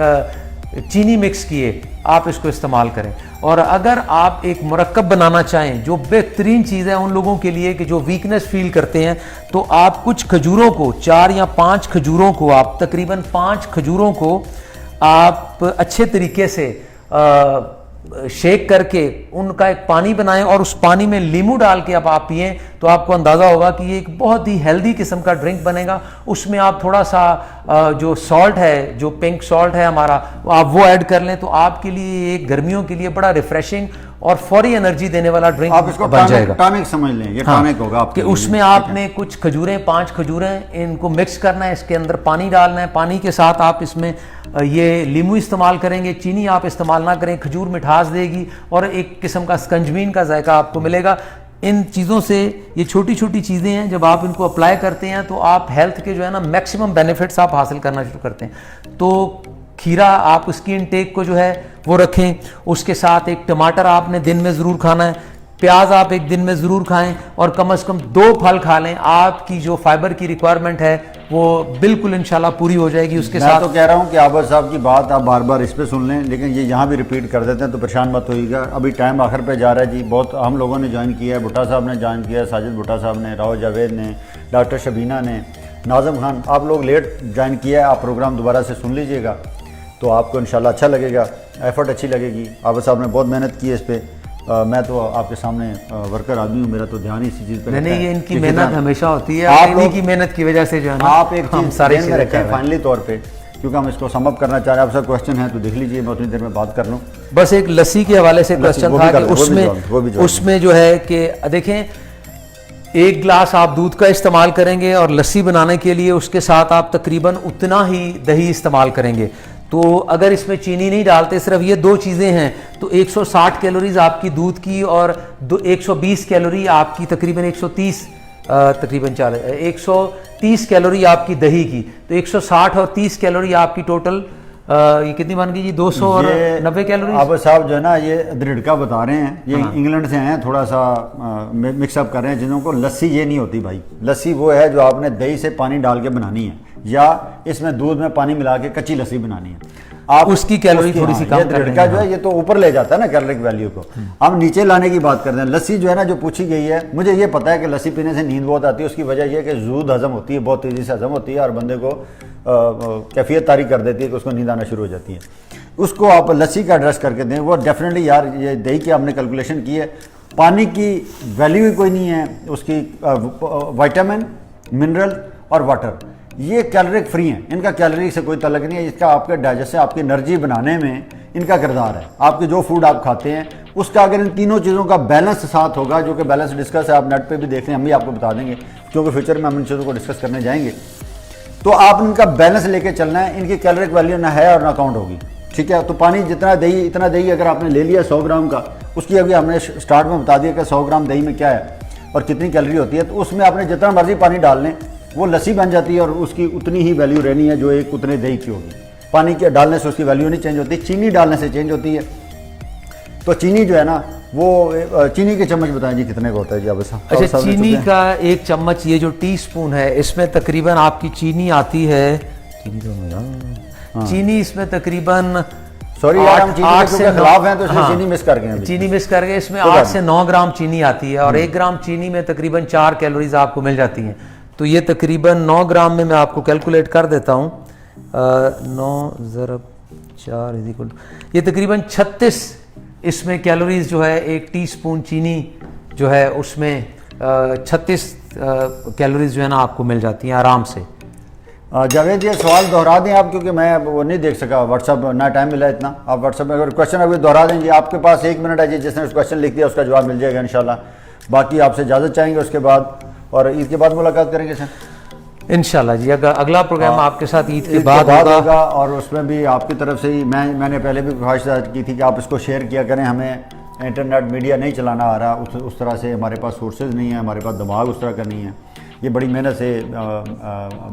चीनी मिक्स किए आप इसको इस्तेमाल करें। और अगर आप एक मुरक्कब बनाना चाहें, जो बेहतरीन चीज़ है उन लोगों के लिए कि जो वीकनेस फील करते हैं, तो आप कुछ खजूरों को, 4 या 5 खजूरों को, आप तकरीबन 5 खजूरों को आप अच्छे तरीके से शेक करके उनका एक पानी बनाएं और उस पानी में लीमू डाल के अब आप पिएं तो आपको अंदाज़ा होगा कि ये एक बहुत ही हेल्दी किस्म का ड्रिंक बनेगा। उसमें आप थोड़ा सा जो सॉल्ट है, जो पिंक सॉल्ट है हमारा, आप वो ऐड कर लें तो आपके लिए एक गर्मियों के लिए बड़ा रिफ्रेशिंग और फौरी एनर्जी देने वाला ड्रिंक आप इसको बन जाएगा। टॉनिक समझ लें, ये टॉनिक होगा आपके कि उसमें आपने कुछ खजूरें, 5 खजूरें, इनको मिक्स करना है, इसके अंदर पानी डालना है, पानी के साथ आप इसमें ये लीमू इस्तेमाल करेंगे, चीनी आप इस्तेमाल ना करें, खजूर मिठास देगी और एक किस्म का स्कंजबीन का जायका आपको मिलेगा। इन चीज़ों से, ये छोटी छोटी चीज़ें हैं, जब आप इनको अप्लाई करते हैं तो आप हेल्थ के जो है ना मैक्सिमम बेनिफिट्स आप हासिल करना शुरू करते हैं। तो खीरा आप उसकी इनटेक को जो है वो रखें। उसके साथ एक टमाटर आपने दिन में ज़रूर खाना है, प्याज आप एक दिन में ज़रूर खाएं और कम से कम 2 फल खा लें। आपकी जो फाइबर की रिक्वायरमेंट है वो बिल्कुल इंशाल्लाह पूरी हो जाएगी। उसके साथ मैं तो कह रहा हूँ कि आबाद साहब की बात आप बार बार इस पे सुन लें, लेकिन ये यहाँ भी रिपीट कर देते हैं तो परेशान मत होइएगा। अभी टाइम आखिर पे जा रहा है जी। बहुत हम लोगों ने ज्वाइन किया है, भुट्टा साहब ने ज्वाइन किया है, साजिद भुट्टा साहब ने, राव जावेद ने, डॉक्टर शबीना ने, नाज़म खान। आप लोग लेट ज्वाइन किया है, आप प्रोग्राम दोबारा से सुन लीजिएगा तो आपको इंशाल्लाह अच्छा लगेगा, एफर्ट अच्छी लगेगी। आबाद साहब ने बहुत मेहनत की है इस पर। मैं तो आपके सामने वर्कर आदमी हूँ, मेरा तो ध्यान इसी चीज़ पे नहीं, ये इनकी मेहनत हमेशा होती है, आप इन्हीं की मेहनत की वजह से जो है ना आप एक हम चीज़ सारी ध्यान में चीज़ें रखें फाइनली तौर पे, क्योंकि हम इसको समअप करना चाह रहे हैं। आपसे क्वेश्चन है तो देख लीजिए, मैं उतनी देर में बात कर लूँ। बस एक लस्सी के हवाले से क्वेश्चन था कि उसमें जो है कि देखें, 1 गिलास आप दूध का इस्तेमाल करेंगे और लस्सी बनाने के लिए उसके साथ आप तकरीबन उतना ही दही इस्तेमाल करेंगे। तो अगर इसमें चीनी नहीं डालते, सिर्फ ये 2 चीज़ें हैं, तो 160 कैलोरीज आपकी दूध की और 120 कैलोरी आपकी तकरीबन 130 कैलोरी आपकी दही की। तो 160 और 30 कैलोरी आपकी टोटल ये कितनी बन गई जी? 290 कैलोरी। अब साहब जो है ना ये दृढ़का बता रहे हैं, ये इंग्लैंड से हैं, थोड़ा सा मिक्सअप कर रहे हैं। जिन्हों को लस्सी ये नहीं होती भाई, लस्सी वो है जो आपने दही से पानी डाल के बनानी है या इसमें दूध में पानी मिला के कच्ची लस्सी बनानी है। आप उसकी कैलोरी थोड़ी सी कम ये दृढ़का जो है ये तो ऊपर ले जाता है ना कैलोरिक वैल्यू को, हम नीचे लाने की बात करते हैं। लस्सी जो है ना जो पूछी गई है, मुझे ये पता है कि लस्सी पीने से नींद बहुत आती है। उसकी वजह यह है कि दूध हजम होती है, बहुत तेज़ी से हजम होती है और बंदे को कैफियत तारी कर देती है कि उसको नींद आना शुरू हो जाती है। उसको आप लस्सी का एड्रेस करके दें, वो डेफिनेटली यार ये दही की आपने कैलकुलेशन की है, पानी की वैल्यू ही कोई नहीं है उसकी। विटामिन, मिनरल और वाटर ये कैलोरिक फ्री हैं, इनका कैलोरी से कोई तल्लक नहीं है। इसका आपके डाइजेस्ट से आपकी एनर्जी बनाने में इनका किरदार है। आपके जो फूड आप खाते हैं उसका अगर इन तीनों चीज़ों का बैलेंस साथ होगा, जो कि बैलेंस डिस्कस है, आप नेट पे भी देख लें, हम भी आपको बता देंगे क्योंकि फ्यूचर में हम इन चीज़ों को डिस्कस करने जाएंगे। तो आप इनका बैलेंस लेके चलना है, इनकी कैलोरिक वैल्यू ना है और ना काउंट होगी, ठीक है। तो पानी जितना दही इतना दही अगर आपने ले लिया 100 ग्राम का, उसकी अभी हमने स्टार्ट में बता दिया कि 100 ग्राम दही में क्या है और कितनी कैलोरी होती है, तो उसमें आपने जितना मर्जी पानी डाल लें वो लस्सी बन जाती है और उसकी उतनी ही वैल्यू रहनी है जो एक उतने दही की होगी। पानी के डालने से उसकी वैल्यू नहीं चेंज होती, चीनी डालने से चेंज होती है। तो चीनी जो है ना वो चीनी के चम्मच बताएं जी कितने का होता है जी? अच्छा, चीनी का एक चम्मच, ये जो टीस्पून है इसमें तकरीबन आपकी चीनी आती है, चीनी इसमें तकरीबन सॉरी यार, हम चीनी के खिलाफ हैं तो इसमें चीनी मिस कर गए, चीनी मिस कर गए। इसमें 8 से 9 ग्राम चीनी आती है और 1 ग्राम चीनी में तकरीबन 4 कैलोरीज आपको मिल जाती हैं। तो ये तकरीबन 9 ग्राम में मैं आपको कैलकुलेट कर देता हूँ, 9 ज़रब 4 इज इक्वल, ये तकरीबन 36 इसमें कैलोरीज जो है एक टीस्पून चीनी जो है उसमें 36 कैलोरीज जो है ना आपको मिल जाती हैं आराम से। जावेद ये सवाल दोहरा दें आप, क्योंकि मैं वो नहीं देख सका, व्हाट्सअप ना टाइम मिला इतना। आप व्हाट्सअप में अगर क्वेश्चन अभी दोहरा देंगे, आपके पास 1 मिनट है जी, जिसने उस क्वेश्चन लिख दिया उसका जवाब मिल जाएगा इंशाल्लाह। बाकी आपसे इजाज़त चाहेंगे उसके बाद, और ईद के बाद मुलाकात करेंगे सर इंशाल्लाह जी। अगला प्रोग्राम आपके साथ ईद के बाद होगा और उसमें भी आपकी तरफ से ही मैंने पहले भी ख्वाहिश की थी कि आप इसको शेयर किया करें। हमें इंटरनेट मीडिया नहीं चलाना आ रहा, उस तरह से हमारे पास सोर्सेज नहीं है, हमारे पास दिमाग उस तरह का नहीं है। ये बड़ी मेहनत से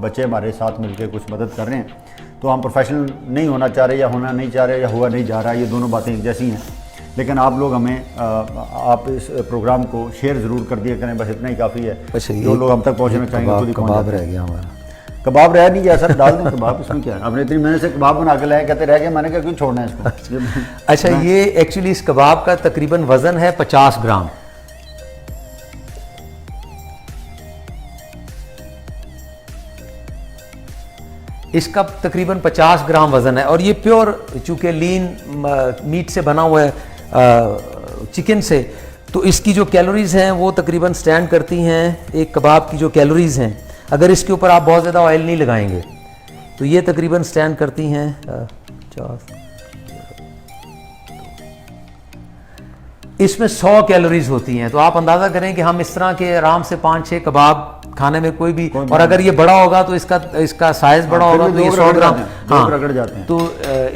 बच्चे हमारे साथ मिलकर कुछ मदद कर रहे हैं, तो हम प्रोफेशनल नहीं होना चाह रहे या होना नहीं चाह रहे या हुआ नहीं जा रहा, ये दोनों बातें एक जैसी हैं। लेकिन आप लोग हमें आप इस प्रोग्राम को शेयर ज़रूर कर दिया करें, बस इतना ही काफ़ी है। अच्छा, जो लोग हम तक पहुँचना चाहेंगे खुद ही कबाब रह गया हमारा, कबाब रह नहीं गया सर, डाल दें कबाब, इसमें क्या है? आपने इतनी मेहनत से कबाब बना के लाए, कहते रह गए, मैंने कहा क्यों छोड़ना है इसको। अच्छा, ये एक्चुअली इस कबाब का तकरीबन वज़न है 50 ग्राम। इसका तकरीबन 50 ग्राम वज़न है और ये प्योर, चूँकि लीन मीट से बना हुआ है, चिकन से, तो इसकी जो कैलोरीज़ हैं वो तकरीबन स्टैंड करती हैं एक कबाब की जो कैलोरीज़ हैं। अगर इसके ऊपर आप बहुत ज़्यादा ऑयल नहीं लगाएंगे तो ये तकरीबन स्टैंड करती हैं 50, इसमें 100 कैलोरीज होती हैं। तो आप अंदाज़ा करें कि हम इस तरह के आराम से 5-6 कबाब खाने में कोई भी, और अगर ये बड़ा होगा तो इसका साइज़ बड़ा होगा तो ये 100 ग्राम रगड़ जाते हैं। तो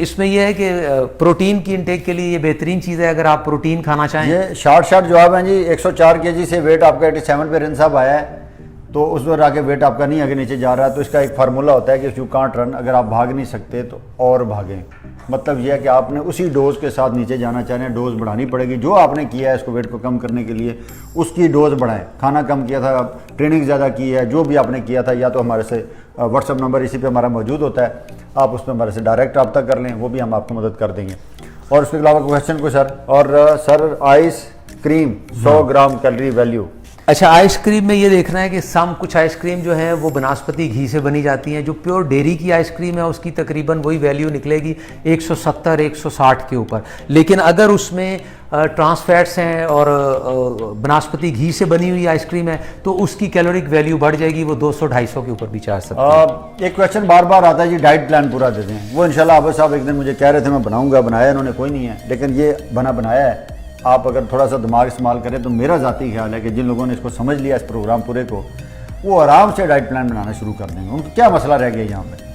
इसमें यह है कि प्रोटीन की इंटेक के लिए ये बेहतरीन चीज़ है अगर आप प्रोटीन खाना चाहें। ये शार्ट जवाब है जी। 104 kg से वेट आपका 87 पे रिन साहब आया है, तो उस पर आके वेट आपका नहीं आगे नीचे जा रहा है। तो इसका एक फार्मूला होता है कि यू कांट रन, अगर आप भाग नहीं सकते तो और भागें। मतलब यह है कि आपने उसी डोज के साथ नीचे जाना चाह रहे हैं, डोज बढ़ानी पड़ेगी। जो आपने किया है इसको वेट को कम करने के लिए, उसकी डोज बढ़ाएं। खाना कम किया था, ट्रेनिंग ज़्यादा की है, जो भी आपने किया था, या तो हमारे से व्हाट्सअप नंबर इसी पे हमारा मौजूद होता है, आप उस पर हमारे से डायरेक्ट रब्ता कर लें, वो भी हम आपको मदद कर देंगे। और उसके अलावा क्वेश्चन को सर, और सर आइस क्रीम 100 ग्राम कैलोरी वैल्यू। अच्छा, आइसक्रीम में ये देखना है कि कुछ आइसक्रीम जो है वो बनास्पति घी से बनी जाती हैं। जो प्योर डेयरी की आइसक्रीम है उसकी तकरीबन वही वैल्यू निकलेगी 170-160 के ऊपर। लेकिन अगर उसमें ट्रांस फैट्स हैं और बनास्पति घी से बनी हुई आइसक्रीम है तो उसकी कैलोरिक वैल्यू बढ़ जाएगी, वो 200-250 के ऊपर भी जा सकती है। एक क्वेश्चन बार बार आता है जी, डाइट प्लान पूरा दे दें। वो इंशाल्लाह आबद साहब एक दिन मुझे कह रहे थे मैं बनाऊंगा, बनाया इन्होंने कोई नहीं है, लेकिन ये बनाया है। आप अगर थोड़ा सा दिमाग इस्तेमाल करें तो मेरा ज़ाती ख्याल है कि जिन लोगों ने इसको समझ लिया इस प्रोग्राम पूरे को, वो आराम से डाइट प्लान बनाना शुरू कर देंगे। उनको क्या मसला रह गया यहाँ पे?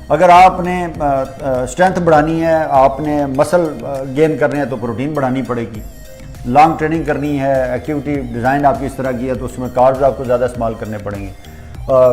अगर आपने स्ट्रेंथ बढ़ानी है, आपने मसल गेन करने हैं तो प्रोटीन बढ़ानी पड़ेगी। लॉन्ग ट्रेनिंग करनी है, एक्टिविटी डिज़ाइन आपकी इस तरह की है तो उसमें कार्ब्स आपको ज़्यादा इस्तेमाल करने पड़ेंगे।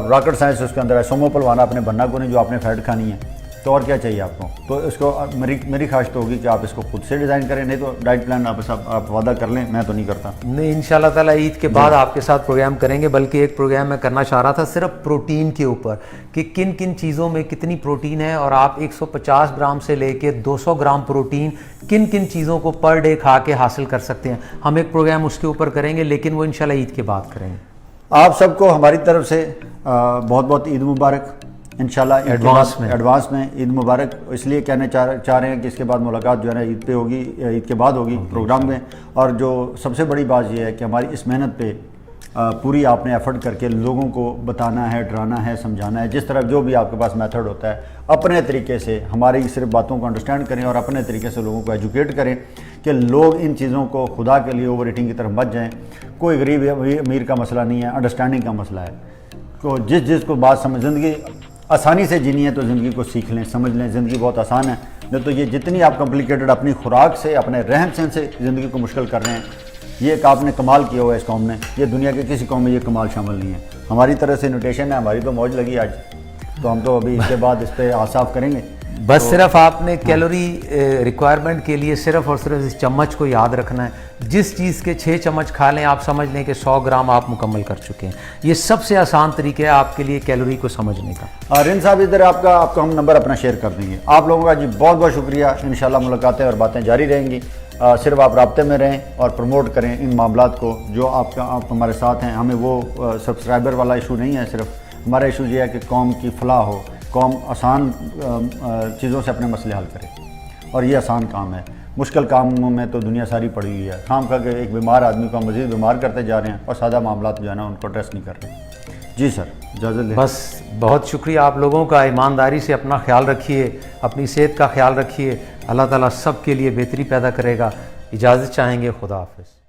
रॉकेट साइंस उसके अंदर है, सोमो पलवाना आपने बनना को नहीं, जो आपने फैट खानी है, तो और क्या चाहिए आपको? तो इसको मेरी ख्वाहिश तो होगी कि आप इसको खुद से डिज़ाइन करें, नहीं तो डाइट प्लान आप वादा कर लें, मैं तो नहीं करता। नहीं, इंशाल्लाह ताला ईद के बाद आपके साथ प्रोग्राम करेंगे। बल्कि एक प्रोग्राम मैं करना चाह रहा था सिर्फ प्रोटीन के ऊपर, कि किन किन चीज़ों में कितनी प्रोटीन है और आप 150 ग्राम से लेके 200 ग्राम प्रोटीन किन किन चीज़ों को पर डे खा के हासिल कर सकते हैं। हम एक प्रोग्राम उसके ऊपर करेंगे, लेकिन वो इंशाल्लाह ईद के बाद करेंगे। आप सबको हमारी तरफ से बहुत बहुत ईद मुबारक। इंशाल्लाह एडवांस में ईद मुबारक इसलिए कहने चाह रहे हैं कि इसके बाद मुलाकात जो है ना ईद पे होगी, ईद के बाद होगी प्रोग्राम में। और जो सबसे बड़ी बात यह है कि हमारी इस मेहनत पे पूरी आपने एफर्ट करके लोगों को बताना है, डराना है, समझाना है। जिस तरह जो भी आपके पास मेथड होता है, अपने तरीके से हमारी सिर्फ बातों को अंडरस्टैंड करें और अपने तरीके से लोगों को एजुकेट करें कि लोग इन चीज़ों को खुदा के लिए ओवर ईटिंग की तरफ मत जाएँ। कोई गरीब या अमीर का मसला नहीं है, अंडरस्टैंडिंग का मसला है। तो जिसको बात समझ, ज़िंदगी आसानी से जीनी है तो ज़िंदगी को सीख लें, समझ लें। ज़िंदगी बहुत आसान है, नहीं तो ये जितनी आप कॉम्प्लिकेटेड अपनी खुराक से, अपने रहन सहन से ज़िंदगी को मुश्किल कर रहे हैं, ये एक आपने कमाल किया हुआ है इस कौम ने। ये दुनिया के किसी कौम में ये कमाल शामिल नहीं है। हमारी तरह से इन्विटेशन है, हमारी तो मौज लगी आज, तो हम तो अभी इसके बाद इस पर आसाफ करेंगे। बस तो सिर्फ आपने कैलोरी रिक्वायरमेंट के लिए सिर्फ और सिर्फ इस चम्मच को याद रखना है। जिस चीज़ के 6 चम्मच खा लें, आप समझ लें कि 100 ग्राम आप मुकम्मल कर चुके हैं। ये सबसे आसान तरीका है आपके लिए कैलोरी को समझने का। रिन साहब, इधर आपको हम नंबर अपना शेयर कर देंगे। आप लोगों का जी बहुत बहुत शुक्रिया। इंशाल्लाह मुलाकातें और बातें जारी रहेंगी। सिर्फ आप राब्ते में रहें और प्रमोट करें इन मामलात को जो आप हमारे साथ हैं। हमें वो सब्सक्राइबर वाला इशू नहीं है, सिर्फ हमारा इशू ये है कि कौम की फलाह हो, कौम आसान चीज़ों से अपने मसले हल करे। और ये आसान काम है। मुश्किल कामों में तो दुनिया सारी पड़ी हुई है। खाम खा के एक बीमार आदमी को मज़ीद बीमार करते जा रहे हैं और सादा मामलात जो है ना उनको एड्रेस नहीं कर रहे। जी सर, इजाज़त लें। बस बहुत शुक्रिया आप लोगों का। ईमानदारी से अपना ख्याल रखिए, अपनी सेहत का ख्याल रखिए। अल्लाह ताला सब के लिए बेहतरी पैदा करेगा। इजाज़त चाहेंगे। खुदा हाफ़िज़।